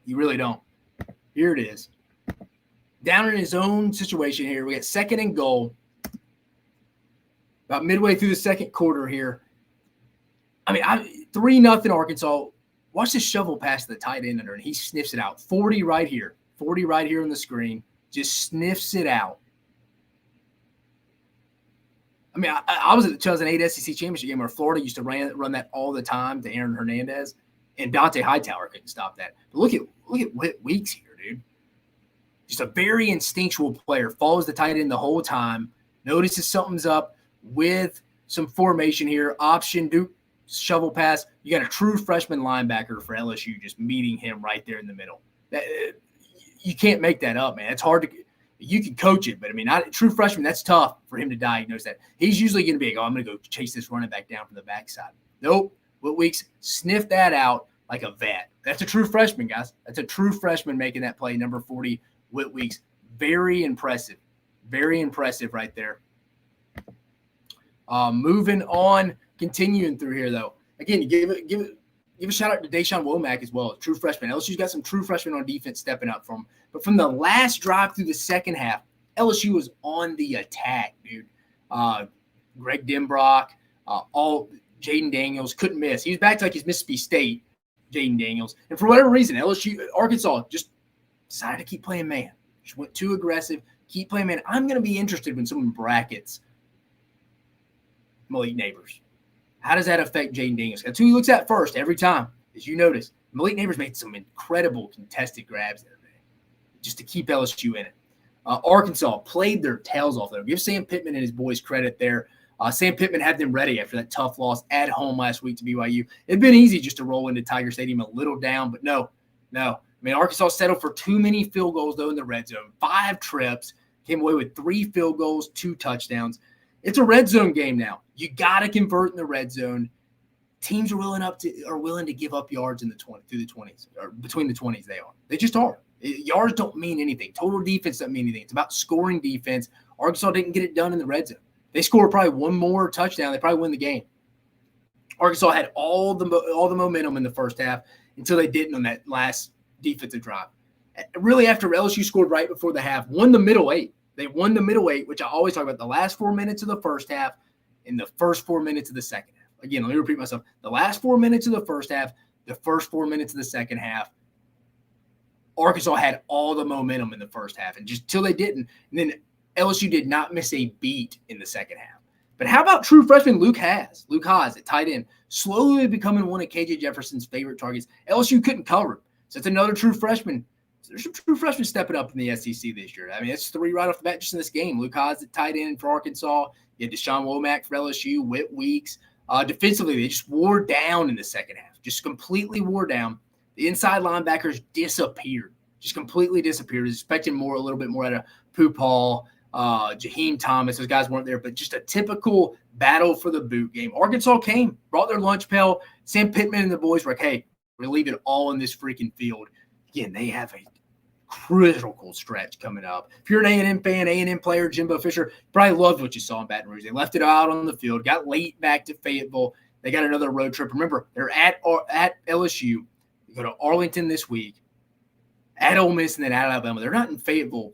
You really don't. Here it is. Down in his own situation here. We got 2nd and goal. About midway through the second quarter here. I mean, 3-0 Arkansas. Watch this shovel pass to the tight end under, and he sniffs it out. 40 right here. 40 right here on the screen. Just sniffs it out. I mean, I was at the 2008 SEC Championship game where Florida used to run that all the time to Aaron Hernandez, and Dante Hightower couldn't stop that. But look at Whit Weeks here, dude. Just a very instinctual player. Follows the tight end the whole time. Notices something's up with some formation here. Option, Duke, shovel pass. You got a true freshman linebacker for LSU just meeting him right there in the middle. You can't make that up, man. It's hard to – you can coach it, but, I mean, true freshman, that's tough for him to diagnose that. He's usually going to be like, I'm going to go chase this running back down from the backside. Nope. Whit Weeks sniffed that out like a vet. That's a true freshman, guys. That's a true freshman making that play, number 40, Whit Weeks. Very impressive. Very impressive right there. Moving on, continuing through here, though. Again, give a shout out to Deshaun Womack as well, true freshman. LSU's got some true freshmen on defense stepping up from him. But from the last drive through the second half, LSU was on the attack, dude. Greg Denbrock, all Jaden Daniels couldn't miss. He was back to like his Mississippi State, Jaden Daniels. And for whatever reason, Arkansas just decided to keep playing man. Just went too aggressive, keep playing man. I'm going to be interested when someone brackets Malik Neighbors. How does that affect Jaden Daniels? That's who he looks at first every time, as you notice. Malik Neighbors made some incredible contested grabs there, man, just to keep LSU in it. Arkansas played their tails off there. Give Sam Pittman and his boys credit there. Sam Pittman had them ready after that tough loss at home last week to BYU. It'd been easy just to roll into Tiger Stadium a little down, but no. I mean, Arkansas settled for too many field goals, though, in the red zone. 5 trips, came away with 3 field goals, 2 touchdowns. It's a red zone game now. You got to convert in the red zone. Teams are willing to give up yards in the 20 through the 20s, or between the 20s. They just are. Yards don't mean anything. Total defense doesn't mean anything. It's about scoring defense. Arkansas didn't get it done in the red zone. They scored probably one more touchdown, they probably win the game. Arkansas had all the momentum in the first half until they didn't on that last defensive drive. Really, after LSU scored right before the half, won the middle 8. They won the middle 8, which I always talk about, the last 4 minutes of the first half and the first 4 minutes of the second half. Again, let me repeat myself. The last 4 minutes of the first half, the first 4 minutes of the second half, Arkansas had all the momentum in the first half. And just till they didn't, and then LSU did not miss a beat in the second half. But how about true freshman Luke Haas? Luke Haas at tight end, slowly becoming one of KJ Jefferson's favorite targets. LSU couldn't cover him. So it's another true freshman. So there's some true freshmen stepping up in the SEC this year. I mean, it's 3 right off the bat just in this game. Luke Haas at tight end for Arkansas. You had Deshaun Womack for LSU, Whit Weeks. Defensively, they just wore down in the second half. Just completely wore down. The inside linebackers disappeared. Just completely disappeared. I was expecting a little bit more out of Poop Hall, Jaheim Thomas. Those guys weren't there, but just a typical battle for the boot game. Arkansas came, brought their lunch pail. Sam Pittman and the boys were like, hey, we're going to leave it all in this freaking field. Again, they have a critical stretch coming up. If you're an A&M fan, A&M player, Jimbo Fisher, probably loved what you saw in Baton Rouge. They left it out on the field, got late back to Fayetteville. They got another road trip. Remember, they're at LSU. They go to Arlington this week, at Ole Miss, and then at Alabama. They're not in Fayetteville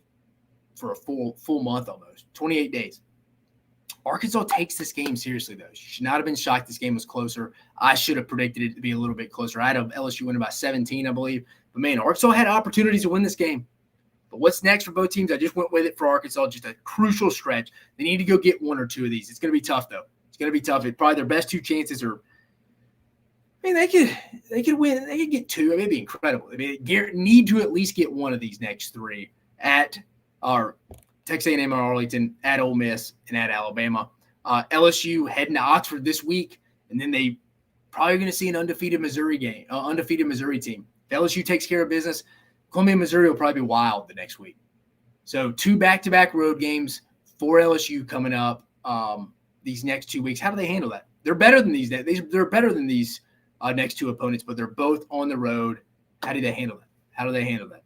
for a full month almost, 28 days. Arkansas takes this game seriously, though. You should not have been shocked this game was closer. I should have predicted it to be a little bit closer. I had LSU winning by 17, I believe. But, man, Arkansas had opportunities to win this game. But what's next for both teams? I just went with it for Arkansas, just a crucial stretch. They need to go get 1 or 2 of these. It's going to be tough, though. It's going to be tough. It's probably their best 2 chances are – I mean, they could win. They could get 2. I mean, it'd be incredible. I mean, they need to at least get 1 of these next 3 at our Texas A&M and Arlington, at Ole Miss, and at Alabama. LSU heading to Oxford this week, and then they probably going to see an undefeated Missouri team. If LSU takes care of business, Columbia, Missouri will probably be wild the next week. So 2 back-to-back road games for LSU coming up these next 2 weeks. How do they handle that? They're better than these. They're better than these next 2 opponents, but they're both on the road. How do they handle that?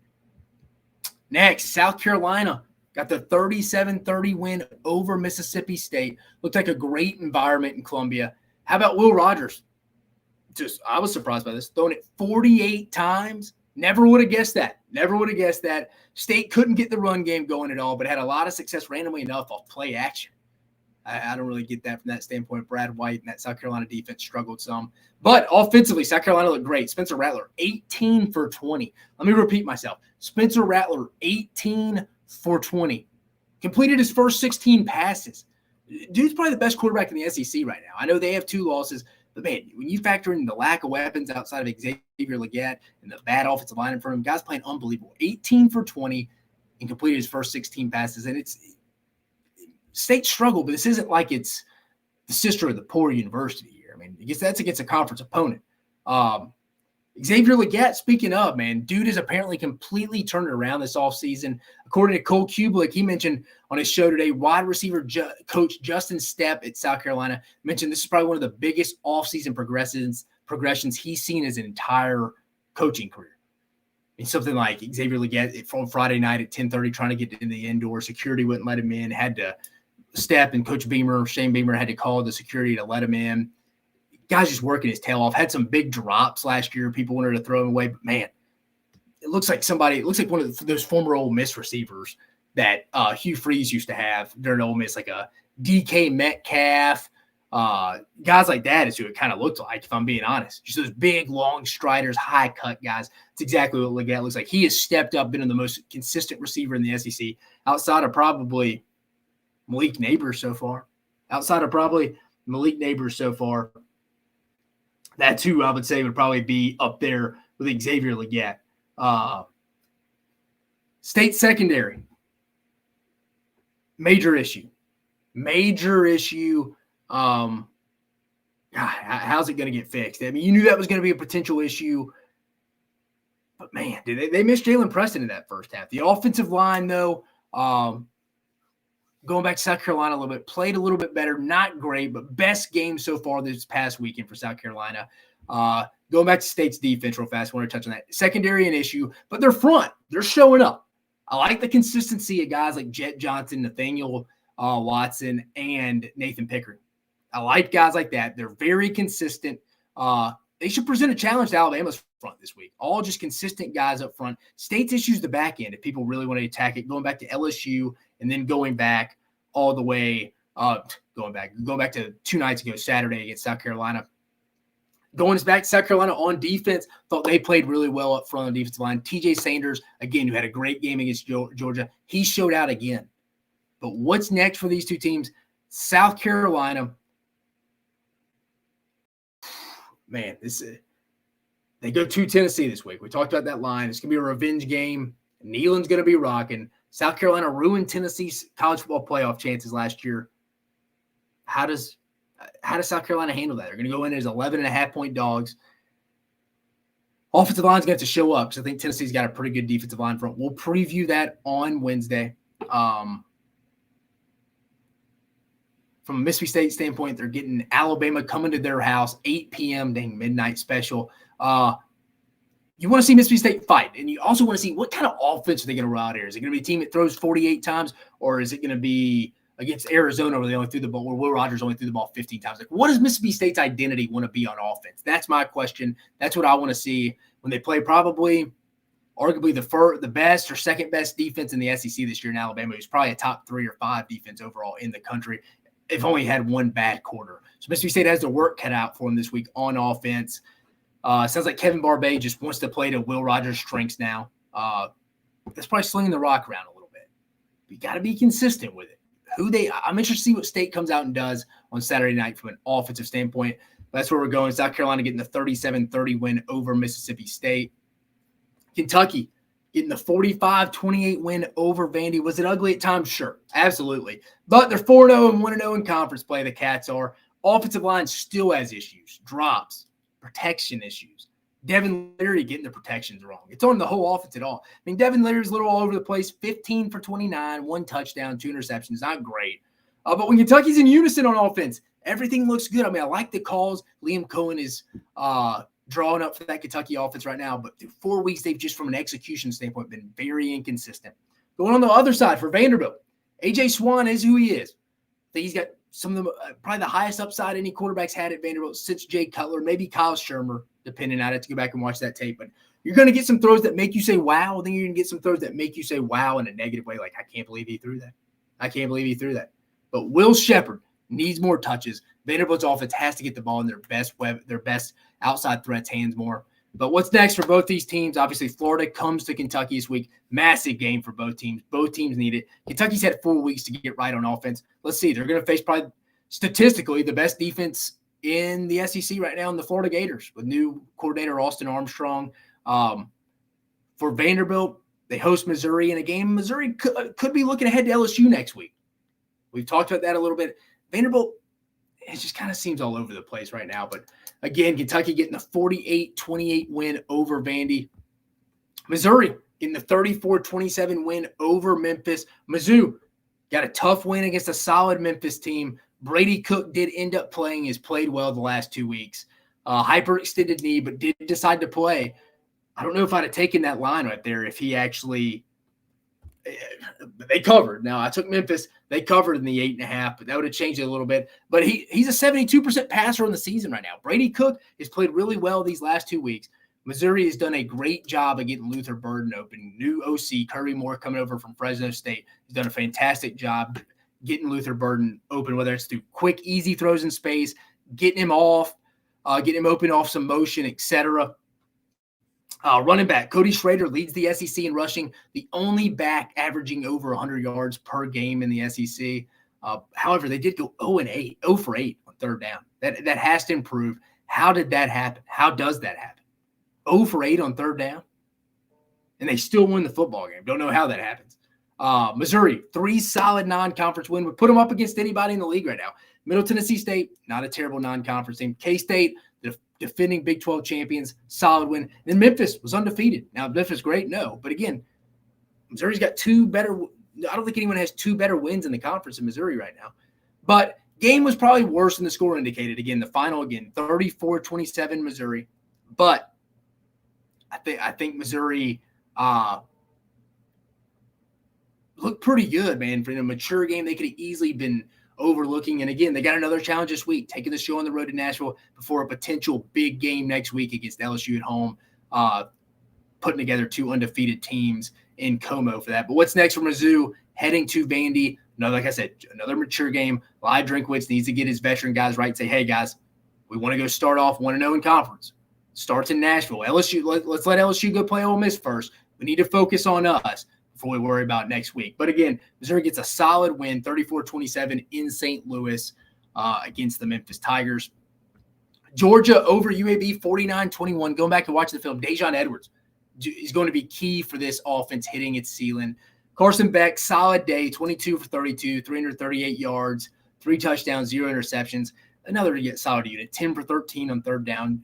Next, South Carolina got the 37-30 win over Mississippi State. Looked like a great environment in Columbia. How about Will Rogers? I was surprised by this. Throwing it 48 times. Never would have guessed that. State couldn't get the run game going at all, but had a lot of success randomly enough off play action. I don't really get that from that standpoint. Brad White and that South Carolina defense struggled some. But offensively, South Carolina looked great. Spencer Rattler, 18 for 20. Let me repeat myself. Spencer Rattler, 18 for 20. Completed his first 16 passes. Dude's probably the best quarterback in the SEC right now. I know they have 2 losses, but, man, when you factor in the lack of weapons outside of Xavier Legette and the bad offensive line in front of him, guys playing unbelievable. 18 for 20 and completed his first 16 passes. And it's State struggle, but this isn't like it's the sister of the poor university here. I mean, I guess that's against a conference opponent. Xavier Legette, speaking of, man, dude has apparently completely turned it around this offseason. According to Cole Kublik, he mentioned on his show today, wide receiver coach Justin Stepp at South Carolina mentioned this is probably one of the biggest offseason progressions he's seen his entire coaching career. It's something like Xavier Legette from Friday night at 10:30 trying to get in the indoor. Security wouldn't let him in, had to step, and Coach Shane Beamer had to call the security to let him in. Guy's just working his tail off. Had some big drops last year. People wanted to throw him away, but, man, it looks like one of those former Ole Miss receivers that Hugh Freeze used to have during Ole Miss, like a DK Metcalf. Guys like that is who it kind of looked like, if I'm being honest. Just those big, long striders, high-cut guys. It's exactly what Legette looks like. He has stepped up, been the most consistent receiver in the SEC outside of probably Malik Neighbors so far. That's who I would say would probably be up there with Xavier Legette. State secondary. Major issue. God, how's it going to get fixed? I mean, you knew that was going to be a potential issue. But, man, they missed Jalen Preston in that first half. The offensive line, though, going back to South Carolina a little bit, played a little bit better. Not great, but best game so far this past weekend for South Carolina. Going back to State's defense real fast, I want to touch on that. Secondary an issue, but their front, they're showing up. I like the consistency of guys like Jet Johnson, Nathaniel Watson, and Nathan Pickering. I like guys like that. They're very consistent. They should present a challenge to Alabama's front this week. All just consistent guys up front. State's issues the back end if people really want to attack it, going back to LSU and then going back all the way, going back to 2 nights ago, Saturday against South Carolina. Going back to South Carolina on defense, thought they played really well up front on the defensive line. TJ Sanders, again, who had a great game against Georgia, he showed out again. But what's next for these two teams? South Carolina, man, they go to Tennessee this week. We talked about that line. It's going to be a revenge game. Neyland's going to be rocking. South Carolina ruined Tennessee's college football playoff chances last year. How does South Carolina handle that? They're going to go in as 11.5-point dogs. Offensive line's going to have to show up because I think Tennessee's got a pretty good defensive line front. We'll preview that on Wednesday. From a Mississippi State standpoint, they're getting Alabama coming to their house, 8 p.m., dang, midnight special. You want to see Mississippi State fight, and you also want to see what kind of offense are they going to run out here. Is it going to be a team that throws 48 times, or is it going to be against Arizona where they only threw the ball, where Will Rogers only threw the ball 15 times? Like, what does Mississippi State's identity want to be on offense? That's my question. That's what I want to see when they play probably arguably the best or second best defense in the SEC this year in Alabama, who's probably a top 3 or 5 defense overall in the country. They've only had one bad quarter. So Mississippi State has their work cut out for them this week on offense. Sounds like Kevin Barbay just wants to play to Will Rogers' strengths now. That's probably slinging the rock around a little bit. You got to be consistent with it. I'm interested to see what State comes out and does on Saturday night from an offensive standpoint. That's where we're going. South Carolina getting the 37-30 win over Mississippi State. Kentucky getting the 45-28 win over Vandy. Was it ugly at times? Sure, absolutely. But they're 4-0 and 1-0 in conference play, the Cats are. Offensive line still has issues, drops, protection issues. Devin Leary getting the protections wrong. It's on the whole offense at all. I mean, Devin Leary's a little all over the place, 15 for 29, 1 touchdown, 2 interceptions. Not great. But when Kentucky's in unison on offense, everything looks good. I mean, I like the calls. Liam Cohen is drawing up for that Kentucky offense right now. But through 4 weeks, they've just, from an execution standpoint, been very inconsistent. Going on the other side for Vanderbilt, A.J. Swan is who he is. I think he's got some of the probably the highest upside any quarterback's had at Vanderbilt since Jay Cutler, maybe Kyle Shermer, depending. I'd have to go back and watch that tape. But you're going to get some throws that make you say, wow. Then you're going to get some throws that make you say, wow, in a negative way. Like, I can't believe he threw that. I can't believe he threw that. But Will Shepherd needs more touches. Vanderbilt's offense has to get the ball in their best outside threats' hands more. But what's next for both these teams? Obviously, Florida comes to Kentucky this week. Massive game for both teams. Both teams need it. Kentucky's had 4 weeks to get right on offense. Let's see. They're going to face probably statistically the best defense in the SEC right now in the Florida Gators with new coordinator Austin Armstrong. For Vanderbilt, they host Missouri in a game. Missouri could be looking ahead to LSU next week. We've talked about that a little bit. Vanderbilt, it just kind of seems all over the place right now. But again, Kentucky getting the 48-28 win over Vandy. Missouri getting the 34-27 win over Memphis. Mizzou got a tough win against a solid Memphis team. Brady Cook did end up playing. Has played well the last 2 weeks. Hyperextended knee, but did decide to play. I don't know if I'd have taken that line right there if he actually – they covered. Now, I took Memphis. They covered in the 8.5, but that would have changed it a little bit. But he's a 72% passer on the season right now. Brady Cook has played really well these last 2 weeks. Missouri has done a great job of getting Luther Burden open. New OC, Kirby Moore, coming over from Fresno State, has done a fantastic job getting Luther Burden open, whether it's through quick, easy throws in space, getting him off, getting him open off some motion, etc. Running back, Cody Schrader leads the SEC in rushing, the only back averaging over 100 yards per game in the SEC. However, they did go 0 for 8 on third down. That has to improve. How did that happen? How does that happen? 0 for 8 on third down? And they still win the football game. Don't know how that happens. Missouri, 3 solid non-conference wins. Would put them up against anybody in the league right now. Middle Tennessee State, not a terrible non-conference team. K-State, the defending Big 12 champions, solid win. And Memphis was undefeated. Now, Memphis great? No. But again, Missouri's got 2 better – I don't think anyone has 2 better wins in the conference in Missouri right now. But game was probably worse than the score indicated. Again, the final, 34-27 Missouri. But I think Missouri looked pretty good, man. For a mature game, they could have easily been overlooking. And again, they got another challenge this week, taking the show on the road to Nashville before a potential big game next week against LSU at home, putting together 2 undefeated teams in Como for that. But what's next for Mizzou? Heading to Vandy. Like I said, another mature game. Eli Drinkwitz needs to get his veteran guys right and say, hey, guys, we want to go start off 1-0 in conference. Starts in Nashville. LSU, let's let LSU go play Ole Miss first. We need to focus on us before we worry about next week. But again, Missouri gets a solid win, 34-27 in St. Louis against the Memphis Tigers. Georgia over UAB 49-21. Going back and watching the film, Dejon Edwards is going to be key for this offense hitting its ceiling. Carson Beck, solid day, 22 for 32, 338 yards, 3 touchdowns, 0 interceptions. Another solid unit, 10 for 13 on third down.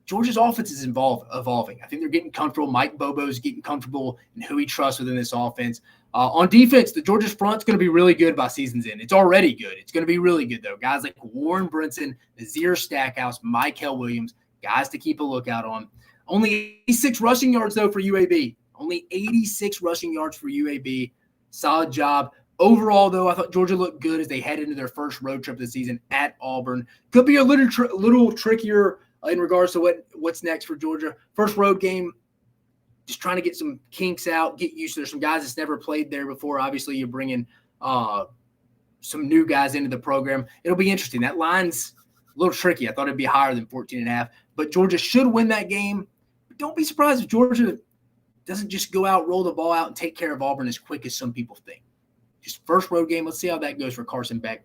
Georgia's offense is evolving. I think they're getting comfortable. Mike Bobo's getting comfortable in who he trusts within this offense. On defense, the Georgia's front's going to be really good by season's end. It's already good. It's going to be really good, though. Guys like Warren Brinson, Nazir Stackhouse, Michael Williams, guys to keep a lookout on. Only 86 rushing yards, though, for UAB. Only 86 rushing yards for UAB. Solid job. Overall, though, I thought Georgia looked good as they head into their first road trip of the season at Auburn. Could be a little trickier in regards to what's next for Georgia. First road game, just trying to get some kinks out, get used to. There's some guys that's never played there before. Obviously, you're bringing some new guys into the program. It'll be interesting. That line's a little tricky. I thought it'd be higher than 14.5, but Georgia should win that game. But don't be surprised if Georgia doesn't just go out, roll the ball out, and take care of Auburn as quick as some people think. Just first road game. Let's see how that goes for Carson Beck.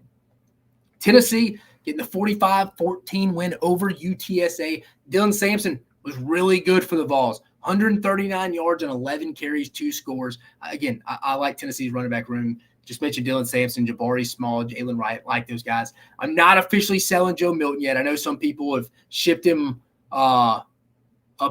Tennessee getting the 45-14 win over UTSA. Dylan Sampson was really good for the Vols. 139 yards and 11 carries, 2 scores. Again, I like Tennessee's running back room. Just mentioned Dylan Sampson, Jabari Small, Jalen Wright, like those guys. I'm not officially selling Joe Milton yet. I know some people have shipped him up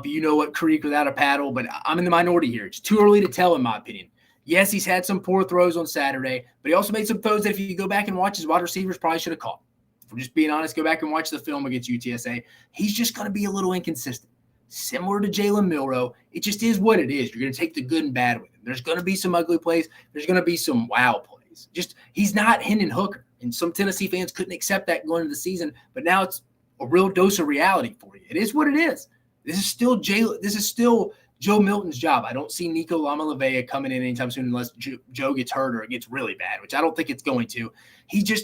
you-know-what creek without a paddle, but I'm in the minority here. It's too early to tell, in my opinion. Yes, he's had some poor throws on Saturday, but he also made some throws that if you go back and watch his wide receivers probably should have caught. If we're just being honest, go back and watch the film against UTSA. He's just going to be a little inconsistent. Similar to Jalen Milroe, it just is what it is. You're going to take the good and bad with him. There's going to be some ugly plays. There's going to be some wow plays. Just he's not Hendon Hooker, and some Tennessee fans couldn't accept that going into the season, but now it's a real dose of reality for you. It is what it is. This is still Joe Milton's job. I don't see Nico Lamalavea coming in anytime soon unless Joe gets hurt or it gets really bad, which I don't think it's going to.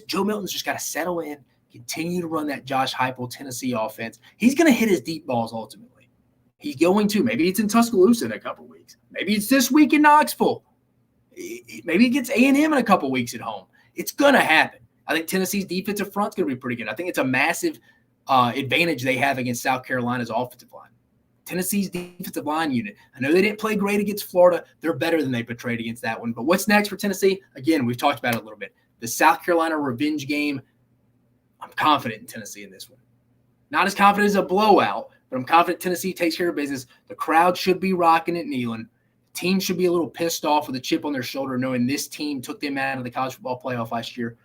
Joe Milton's just got to settle in, continue to run that Josh Heupel Tennessee offense. He's going to hit his deep balls ultimately. He's going to. Maybe it's in Tuscaloosa in a couple of weeks. Maybe it's this week in Knoxville. Maybe it gets A&M in a couple of weeks at home. It's going to happen. I think Tennessee's defensive front's going to be pretty good. I think it's a massive advantage they have against South Carolina's offensive line. Tennessee's defensive line unit. I know they didn't play great against Florida. They're better than they portrayed against that one. But what's next for Tennessee? Again, we've talked about it a little bit. The South Carolina revenge game. I'm confident in Tennessee in this one. Not as confident as a blowout, but I'm confident Tennessee takes care of business. The crowd should be rocking at Neyland. The team should be a little pissed off with a chip on their shoulder knowing this team took them out of the college football playoff last year.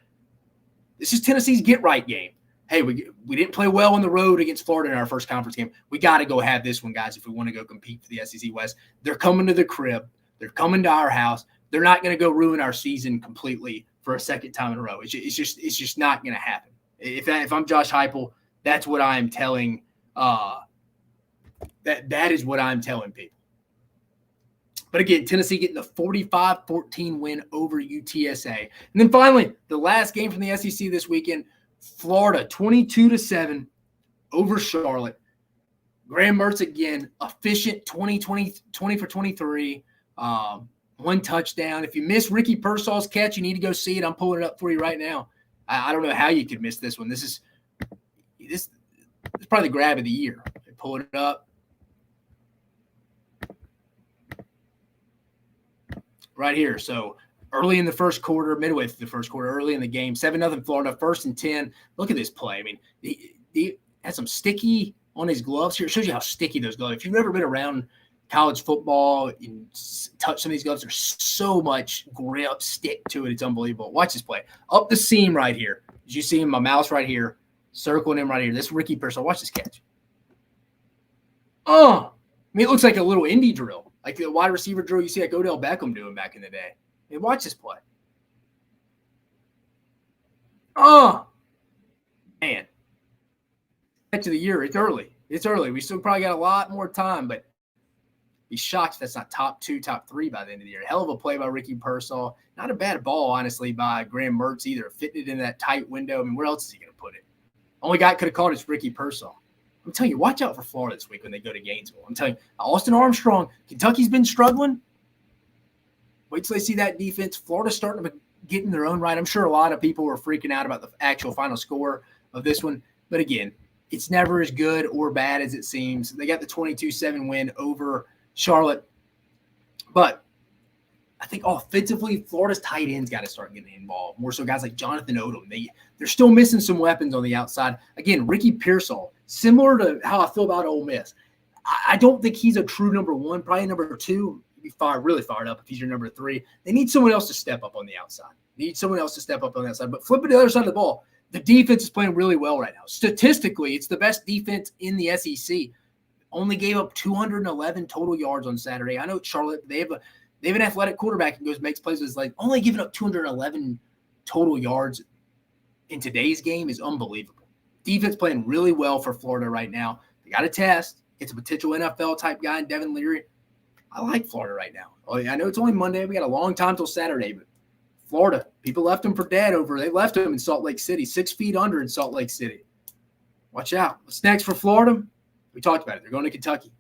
This is Tennessee's get-right game. Hey, we didn't play well on the road against Florida in our first conference game. We got to go have this one, guys, if we want to go compete for the SEC West. They're coming to the crib. They're coming to our house. They're not going to go ruin our season completely for a second time in a row. It's just not going to happen. If I'm Josh Heupel, that's what I'm telling. That is what I'm telling people. But again, Tennessee getting the 45-14 win over UTSA. And then finally, the last game from the SEC this weekend. Florida, 22-7 over Charlotte. Graham Mertz again, efficient 20 for 23, 1 touchdown. If you miss Ricky Pearsall's catch, you need to go see it. I'm pulling it up for you right now. I don't know how you could miss this one. This is probably the grab of the year. Pull it up. Right here. So early in the first quarter, midway through the first quarter, early in the game, 7-0 Florida, 1st and 10. Look at this play. I mean, he has some sticky on his gloves here. It shows you how sticky those gloves are. If you've never been around college football and touch some of these gloves, there's so much grip, stick to it. It's unbelievable. Watch this play. Up the seam right here. As you see him, my mouse right here, circling him right here. This is Ricky Pearsall. Watch this catch. I mean, it looks like a little indie drill, like the wide receiver drill you see like Odell Beckham doing back in the day. Hey, watch this play. Man. Catch of the year. It's early. We still probably got a lot more time, but be shocked if that's not top 2, top 3 by the end of the year. Hell of a play by Ricky Pearsall. Not a bad ball, honestly, by Graham Mertz either. Fitting it in that tight window. I mean, where else is he going to put it? Only guy could have caught it is Ricky Pearsall. I'm telling you, watch out for Florida this week when they go to Gainesville. I'm telling you, Austin Armstrong, Kentucky's been struggling. Wait till they see that defense. Florida's starting to get in their own right. I'm sure a lot of people were freaking out about the actual final score of this one. But again, it's never as good or bad as it seems. They got the 22-7 win over Charlotte. But I think offensively, Florida's tight ends got to start getting involved. More so guys like Jonathan Odom. They're still missing some weapons on the outside. Again, Ricky Pearsall, similar to how I feel about Ole Miss. I don't think he's a true number one, probably number two. He'd be really fired up if he's your number three. They need someone else to step up on the outside. But flip it to the other side of the ball. The defense is playing really well right now. Statistically, it's the best defense in the SEC. Only gave up 211 total yards on Saturday. I know Charlotte, they have an athletic quarterback who makes plays with his legs. Only giving up 211 total yards in today's game is unbelievable. Defense playing really well for Florida right now. They got a test. It's a potential NFL type guy in Devin Leary. I like Florida right now. I know it's only Monday. We got a long time till Saturday, but Florida, people left them for dead they left them in Salt Lake City, 6 feet under in Salt Lake City. Watch out. What's next for Florida? We talked about it. They're going to Kentucky.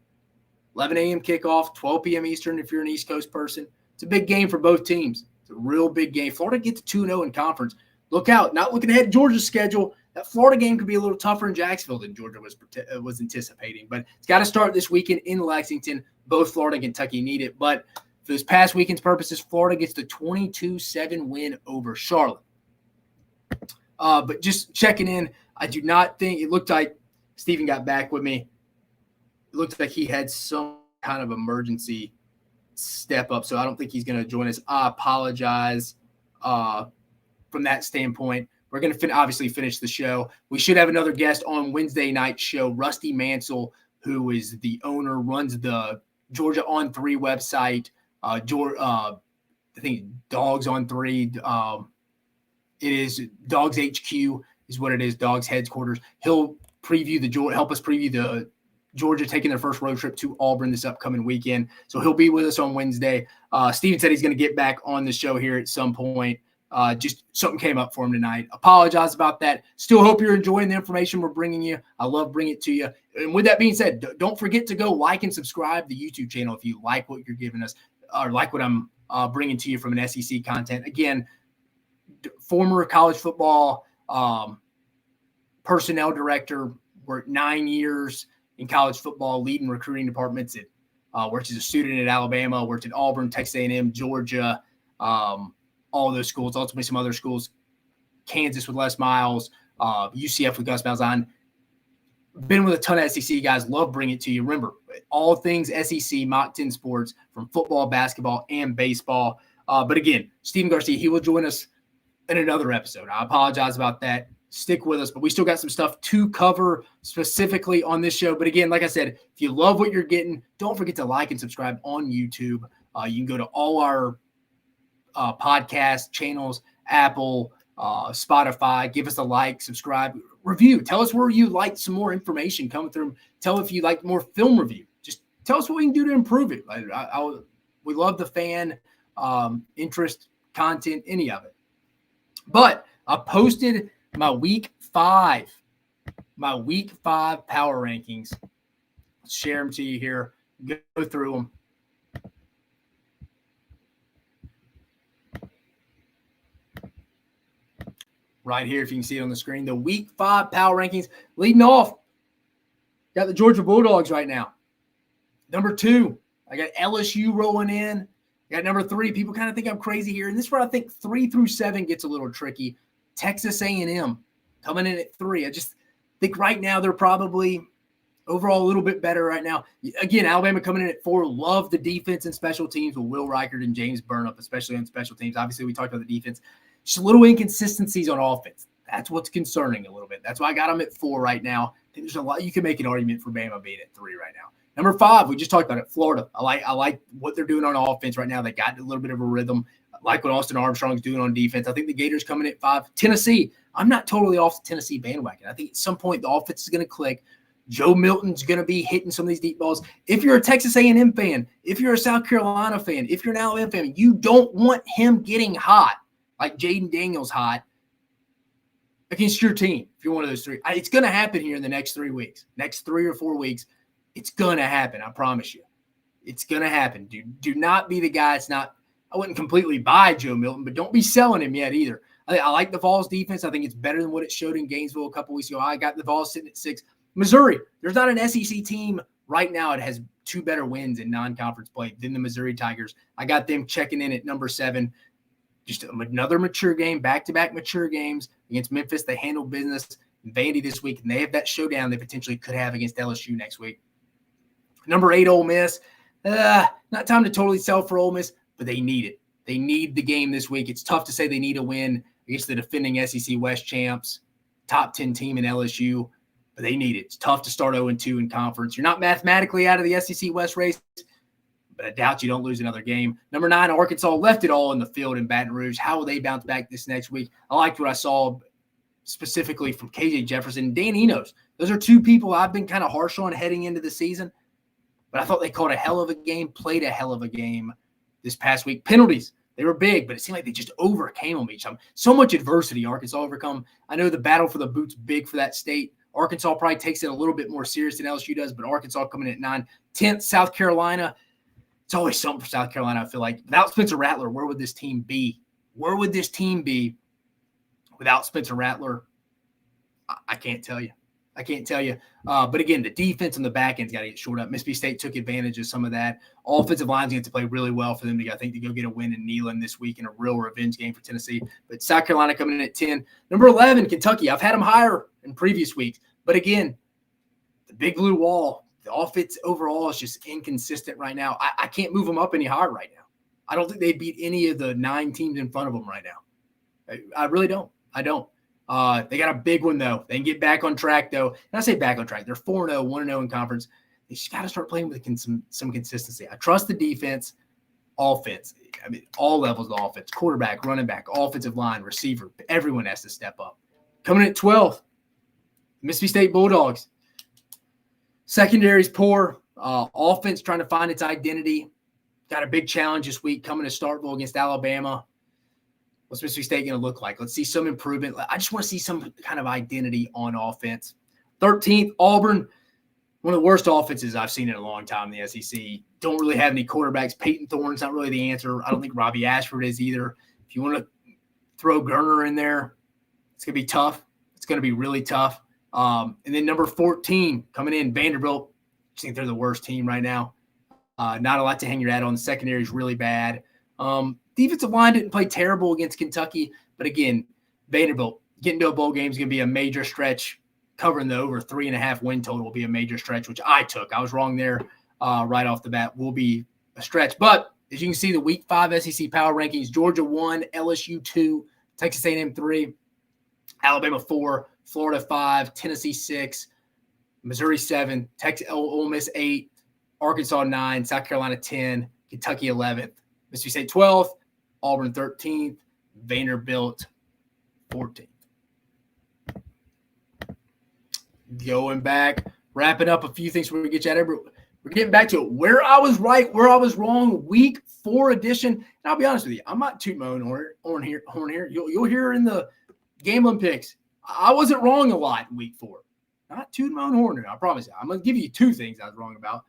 11 a.m. kickoff, 12 p.m. Eastern if you're an East Coast person. It's a big game for both teams. It's a real big game. Florida gets 2-0 in conference. Look out. Not looking ahead at Georgia's schedule. That Florida game could be a little tougher in Jacksonville than Georgia was anticipating. But it's got to start this weekend in Lexington. Both Florida and Kentucky need it. But for this past weekend's purposes, Florida gets the 22-7 win over Charlotte. But just checking in, I do not think – it looked like Steven got back with me. It looked like he had some kind of emergency step up, so I don't think he's going to join us. I apologize from that standpoint. We're going to obviously finish the show. We should have another guest on Wednesday night show, Rusty Mansell, who is the owner, runs the Georgia on 3 website. I think Dogs on 3. It is Dogs HQ is what it is, Dogs headquarters. He'll help us preview the Georgia taking their first road trip to Auburn this upcoming weekend. So he'll be with us on Wednesday. Steven said he's going to get back on the show here at some point. Just something came up for him tonight. Apologize about that. Still hope you're enjoying the information we're bringing you. I love bringing it to you. And with that being said, don't forget to go like and subscribe to the YouTube channel if you like what you're giving us or like what I'm bringing to you from an SEC content. Again, former college football personnel director, worked 9 years in college football, leading recruiting departments at worked as a student at Alabama, worked at Auburn, Texas A&M, Georgia, all those schools, ultimately some other schools, Kansas with Les Miles, UCF with Gus Malzahn. Been with a ton of SEC guys. Love bringing it to you. Remember, all things SEC, Mock 10 Sports, from football, basketball, and baseball. But again, Steven Garcia, he will join us in another episode. I apologize about that. Stick with us, but we still got some stuff to cover specifically on this show. But again, like I said, if you love what you're getting, don't forget to like and subscribe on YouTube. You can go to all our podcast channels, Apple, Spotify. Give us a like, subscribe, review. Tell us where you like some more information coming through. Tell if you like more film review. Just tell us what we can do to improve it. We love the fan interest, content, any of it. But I posted my week 5 power rankings. Let's share them to you here. Go through them. Right here, if you can see it on the screen, the week 5 power rankings. Leading off, got the Georgia Bulldogs right now. Number 2, I got LSU rolling in. I got number 3. People kind of think I'm crazy here, and this is where I think 3 through 7 gets a little tricky. Texas A&M coming in at 3. I just think right now they're probably overall a little bit better right now. Again, Alabama coming in at 4. Love the defense and special teams with Will Reichard and James Burnup, especially on special teams. Obviously, we talked about the defense. Just little inconsistencies on offense. That's what's concerning a little bit. That's why I got them at 4 right now. I think there's a lot. You can make an argument for Bama being at 3 right now. Number 5, we just talked about it, Florida. I like what they're doing on offense right now. They got a little bit of a rhythm. I like what Austin Armstrong's doing on defense. I think the Gators coming at 5. Tennessee, I'm not totally off the Tennessee bandwagon. I think at some point the offense is going to click. Joe Milton's going to be hitting some of these deep balls. If you're a Texas A&M fan, if you're a South Carolina fan, if you're an Alabama fan, you don't want him getting hot like Jaden Daniels hot against your team. If you're one of those 3, it's going to happen here in the next 3 weeks, next 3 or 4 weeks. It's going to happen. I promise you. It's going to happen. Do not be the guy. It's not I wouldn't completely buy Joe Milton, but don't be selling him yet either. I like the Vols defense. I think it's better than what it showed in Gainesville a couple weeks ago. I got the Vols sitting at 6. Missouri, there's not an SEC team right now that has 2 better wins in non-conference play than the Missouri Tigers. I got them checking in at number 7. Just another mature game, back-to-back mature games against Memphis. They handled business in Vandy this week, and they have that showdown they potentially could have against LSU next week. Number 8, Ole Miss. Not time to totally sell for Ole Miss, but they need it. They need the game this week. It's tough to say they need a win against the defending SEC West champs, top 10 team in LSU, but they need it. It's tough to start 0-2 in conference. You're not mathematically out of the SEC West race, but I doubt you don't lose another game. Number 9, Arkansas left it all in the field in Baton Rouge. How will they bounce back this next week? I liked what I saw specifically from KJ Jefferson and Dan Enos. Those are 2 people I've been kind of harsh on heading into the season, but I thought they called a hell of a game, played a hell of a game this past week. Penalties, they were big, but it seemed like they just overcame them each time. So much adversity Arkansas overcome. I know the battle for the boot's big for that state. Arkansas probably takes it a little bit more serious than LSU does, but Arkansas coming in at 9. 10th, South Carolina. It's always something for South Carolina, I feel like. Without Spencer Rattler, where would this team be? Where would this team be without Spencer Rattler? I can't tell you. I can't tell you. But again, the defense on the back end's got to get shored up. Mississippi State took advantage of some of that. Offensive line's going to play really well for them, I think, to go get a win in Neyland this week in a real revenge game for Tennessee. But South Carolina coming in at 10. Number 11, Kentucky. I've had them higher in previous weeks. But again, the Big Blue Wall, the offense overall is just inconsistent right now. I can't move them up any higher right now. I don't think they beat any of the 9 teams in front of them right now. I really don't. I don't. They got a big one, though. They can get back on track, though. And I say back on track. They're 4-0, 1-0 in conference. They just got to start playing with some consistency. I trust the defense, offense. I mean, all levels of offense, quarterback, running back, offensive line, receiver. Everyone has to step up. Coming at 12th, Mississippi State Bulldogs. Secondary's poor. Offense trying to find its identity. Got a big challenge this week coming to Starkville against Alabama. What's Mississippi State going to look like? Let's see some improvement. I just want to see some kind of identity on offense. 13th, Auburn. One of the worst offenses I've seen in a long time in the SEC. Don't really have any quarterbacks. Peyton Thorne's not really the answer. I don't think Robbie Ashford is either. If you want to throw Gurner in there, it's going to be tough. It's going to be really tough. And then number 14 coming in, Vanderbilt. I think they're the worst team right now. Not a lot to hang your hat on. The secondary is really bad. Defensive line didn't play terrible against Kentucky, but again, Vanderbilt getting to a bowl game is going to be a major stretch. Covering the over 3.5 win total will be a major stretch, which I took. I was wrong there right off the bat. Will be a stretch. But as you can see, the Week 5 SEC Power Rankings, Georgia 1, LSU 2, Texas A&M 3, Alabama 4, Florida 5, Tennessee 6, Missouri 7, Ole Miss 8, Arkansas 9, South Carolina 10, Kentucky 11th, Mississippi State 12th, Auburn 13th, Vanderbilt 14th. Going back, wrapping up a few things before we get you out of here. We're getting back to it. Where I was right, where I was wrong, Week 4 edition. And I'll be honest with you, I'm not tooting my own horn here. You'll hear in the gambling picks, I wasn't wrong a lot in Week 4. Not tooting my own horn here, I promise you. I'm going to give you 2 things I was wrong about.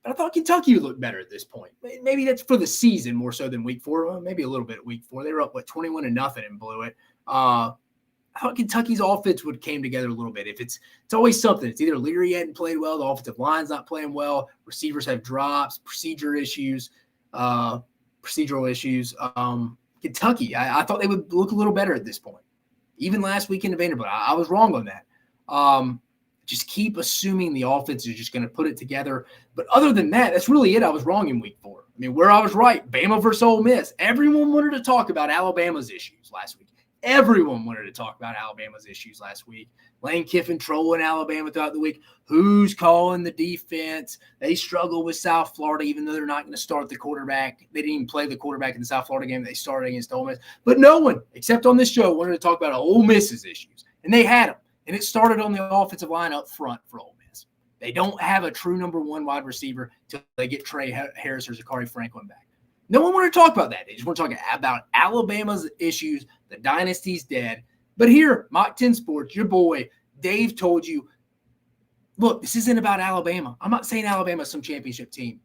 But I thought Kentucky would look better at this point. Maybe that's for the season more so than Week 4. Well, maybe a little bit at Week 4. They were up, 21-0 and blew it. I thought Kentucky's offense would came together a little bit. It's always something. It's either Leary hadn't played well, the offensive line's not playing well, receivers have drops, procedural issues. Kentucky, I thought they would look a little better at this point. Even last weekend in Vanderbilt, I was wrong on that. Just keep assuming the offense is just going to put it together. But other than that, that's really it. I was wrong in Week 4. I mean, where I was right, Bama versus Ole Miss. Everyone wanted to talk about Alabama's issues last week. Everyone wanted to talk about Alabama's issues last week. Lane Kiffin trolling Alabama throughout the week. Who's calling the defense? They struggle with South Florida, even though they're not going to start the quarterback. They didn't even play the quarterback in the South Florida game. They started against Ole Miss. But no one, except on this show, wanted to talk about Ole Miss's issues. And they had them. And it started on the offensive line up front for Ole Miss. They don't have a true number 1 wide receiver until they get Trey Harris or Zachary Franklin back. No one wanted to talk about that. They just want to talk about Alabama's issues. The dynasty's dead. But here, Mock 10 Sports, your boy, Dave told you, look, this isn't about Alabama. I'm not saying Alabama's some championship team.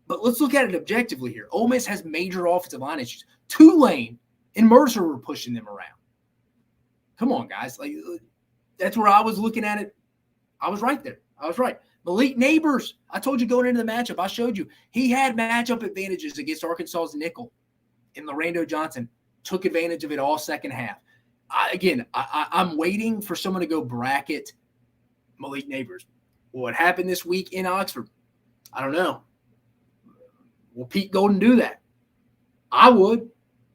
But let's look at it objectively here. Ole Miss has major offensive line issues. Tulane and Mercer were pushing them around. Come on, guys. Like, that's where I was looking at it. I was right there. I was right. Malik Neighbors, I told you going into the matchup, I showed you. He had matchup advantages against Arkansas's nickel. And Lorando Johnson took advantage of it all second half. I'm waiting for someone to go bracket Malik Neighbors. What happened this week in Oxford? I don't know. Will Pete Golden do that? I would.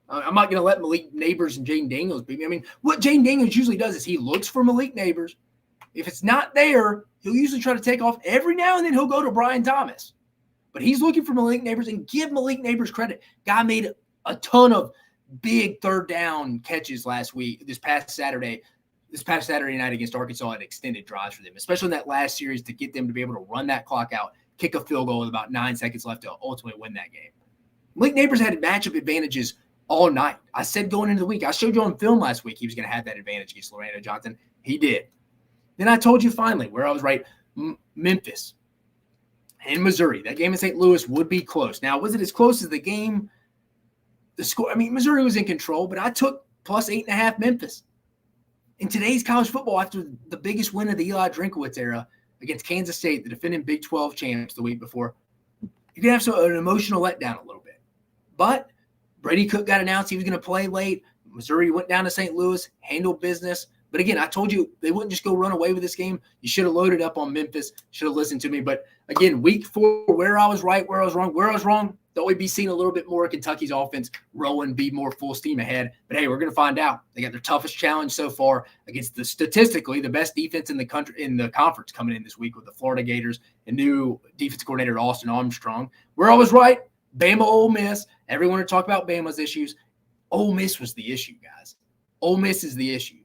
I'm not going to let Malik Neighbors and Jaden Daniels beat me. I mean, what Jaden Daniels usually does is he looks for Malik Neighbors. If it's not there, he'll usually try to take off. Every now and then he'll go to Brian Thomas. But he's looking for Malik Neighbors, and give Malik Neighbors credit. Guy made a ton of big third down catches this past Saturday night against Arkansas at extended drives for them, especially in that last series to get them to be able to run that clock out, kick a field goal with about 9 seconds left to ultimately win that game. Malik Neighbors had matchup advantages all night. I said going into the week, I showed you on film last week he was going to have that advantage against Lorando Johnson. He did. Then I told you finally where I was right. Memphis and Missouri. That game in St. Louis would be close. Now, was it as close as the game? The score, I mean, Missouri was in control, but I took plus 8.5 Memphis. In today's college football, after the biggest win of the Eli Drinkowitz era against Kansas State, the defending Big 12 champs the week before, you're going to have an emotional letdown a little bit. But Brady Cook got announced he was going to play late. Missouri went down to St. Louis, handled business. But again, I told you they wouldn't just go run away with this game. You should have loaded up on Memphis, should have listened to me. But again, week 4, where I was right, where I was wrong, they'll be seeing a little bit more of Kentucky's offense rolling, be more full steam ahead. But hey, we're going to find out. They got their toughest challenge so far against statistically the best defense in the country, in the conference coming in this week with the Florida Gators and new defensive coordinator Austin Armstrong. Where I was right, Bama, Ole Miss. Everyone to talk about Bama's issues. Ole Miss was the issue, guys. Ole Miss is the issue.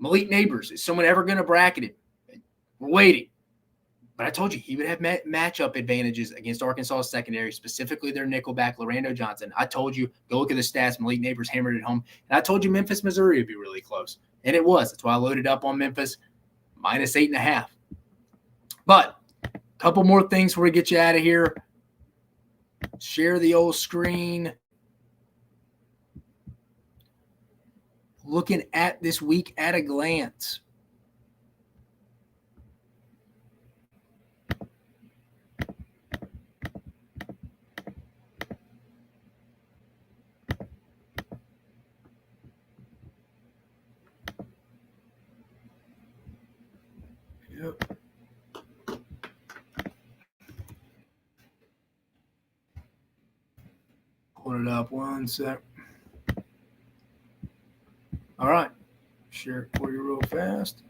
Malik Neighbors, is someone ever going to bracket it? We're waiting. But I told you he would have matchup advantages against Arkansas secondary, specifically their nickelback, Lorando Johnson. I told you, go look at the stats. Malik Neighbors hammered it home. And I told you Memphis, Missouri would be really close. And it was. That's why I loaded up on Memphis, minus 8.5. But a couple more things before we get you out of here. Share the old screen. Looking at this week at a glance. Yep. Pull it up one sec. All right. Share it for you real fast.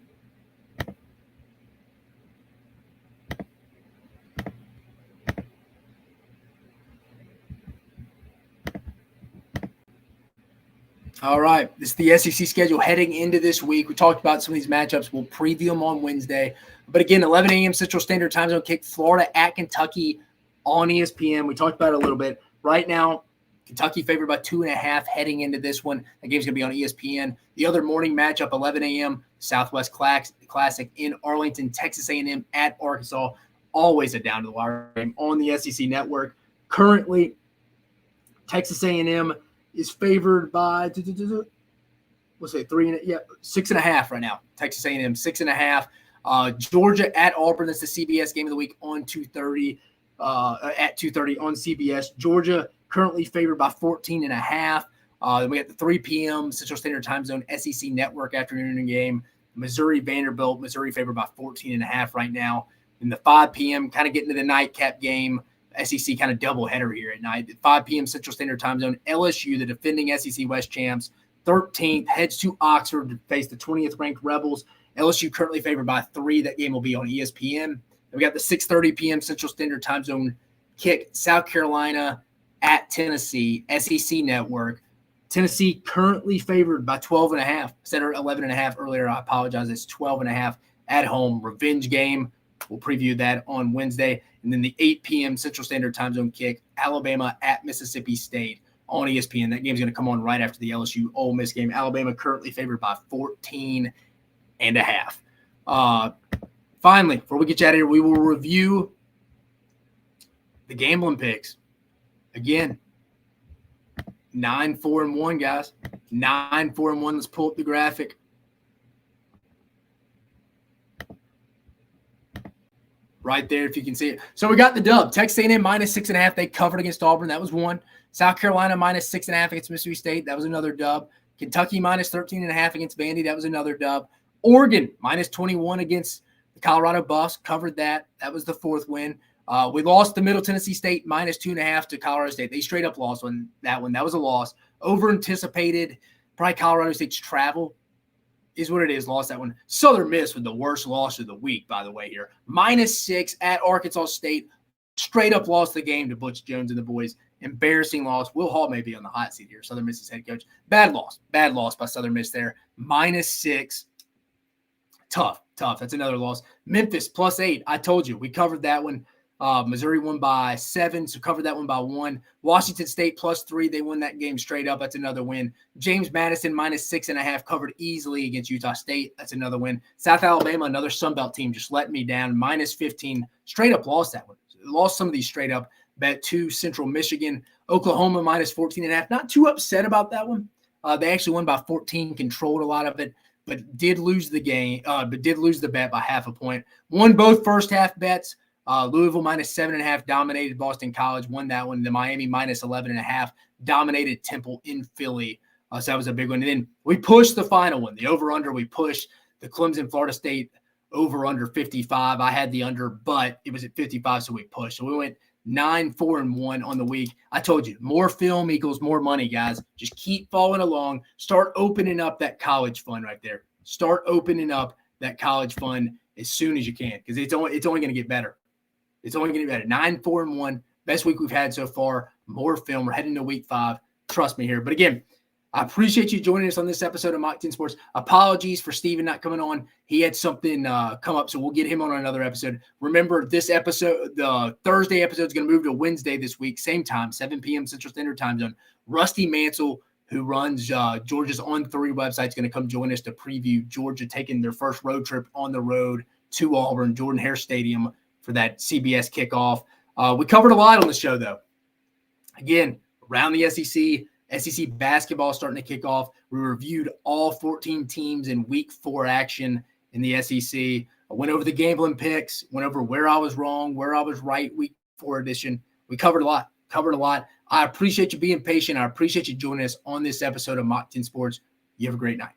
All right. This is the SEC schedule heading into this week. We talked about some of these matchups. We'll preview them on Wednesday. But again, 11 a.m. Central Standard Time Zone kick, Florida at Kentucky on ESPN. We talked about it a little bit. Right now, Kentucky favored by 2.5 heading into this one. That game's going to be on ESPN. The other morning matchup, 11 a.m., Southwest Classic in Arlington, Texas A&M at Arkansas. Always a down-to-the-wire game on the SEC Network. Currently, Texas A&M is favored by, let's say 6.5 right now. Texas A&M, 6.5. Georgia at Auburn. That's the CBS game of the week on 2:30. At 2:30 on CBS. Georgia currently favored by 14.5. Then we got the 3 p.m. Central Standard Time Zone SEC Network afternoon game. Missouri Vanderbilt. Missouri favored by 14.5 right now. And the 5 p.m. kind of getting to the nightcap game. SEC kind of doubleheader here at night. At 5 p.m. Central Standard Time Zone. LSU, the defending SEC West champs, 13th, heads to Oxford to face the 20th ranked Rebels. LSU currently favored by 3. That game will be on ESPN. We got the 6:30 p.m. Central Standard Time Zone kick, South Carolina at Tennessee, SEC Network. Tennessee currently favored by 12.5. I said 11.5 earlier. I apologize. It's 12.5 at home. Revenge game. We'll preview that on Wednesday. And then the 8 p.m. Central Standard Time Zone kick, Alabama at Mississippi State on ESPN. That game's going to come on right after the LSU Ole Miss game. Alabama currently favored by 14.5. Finally, before we get you out of here, we will review The gambling picks. Again, 9-4-1, guys. 9-4-1. Let's pull up the graphic. Right there, if you can see it. So we got the dub. Texas A&M -6.5. They covered against Auburn. That was one. South Carolina -6.5 against Mississippi State. That was another dub. Kentucky -13.5 against Vandy. That was another dub. Oregon -21 against the Colorado Buffs. Covered that. That was the fourth win. We lost to Middle Tennessee State -2.5 to Colorado State. They straight up lost on that one. That was a loss. Over anticipated. Probably Colorado State's travel is what it is. Lost that one. Southern Miss with the worst loss of the week, by the way, here. -6 at Arkansas State. Straight up lost the game to Butch Jones and the boys. Embarrassing loss. Will Hall may be on the hot seat here. Southern Miss's head coach. Bad loss. Bad loss by Southern Miss there. -6. Tough. That's another loss. Memphis +8. I told you. We covered that one. Missouri won by 7, so covered that one by 1. Washington State +3. They won that game straight up. That's another win. James Madison -6.5. Covered easily against Utah State. That's another win. South Alabama, another Sunbelt team, just letting me down. -15. Straight up lost that one. Lost some of these straight up. Bet 2, Central Michigan. Oklahoma -14.5. Not too upset about that one. They actually won by 14, controlled a lot of it, but did lose the game, but did lose the bet by half a point. Won both first half bets. Louisville -7.5 dominated Boston College, won that one. The Miami -11.5 dominated Temple in Philly. So that was a big one. And then we pushed the final one, the over-under. We pushed the Clemson Florida State over-under 55. I had the under, but it was at 55, so we pushed. So we went 9-4-1 on the week. I told you, more film equals more money, guys. Just keep following along. Start opening up that college fund right there. Start opening up that college fund as soon as you can, because it's only going to get better. It's only going to get better. 9-4-1, best week we've had so far. More film. We're heading to week 5. Trust me here. But again, I appreciate you joining us on this episode of Mock 10 Sports. Apologies for Steven not coming on. He had something come up, so we'll get him on another episode. Remember, this episode, the Thursday episode, is going to move to Wednesday this week, same time, 7 p.m. Central Standard Time Zone. Rusty Mansell, who runs Georgia's On 3 website, is going to come join us to preview Georgia taking their first road trip on the road to Auburn, Jordan-Hare Stadium, for that CBS kickoff. We covered a lot on the show, though. Again, around the SEC basketball starting to kick off. We reviewed all 14 teams in week 4 action in the SEC. I went over the gambling picks, went over where I was wrong, where I was right, week 4 edition. We covered a lot. I appreciate you being patient. I appreciate you joining us on this episode of Mock 10 Sports. You have a great night.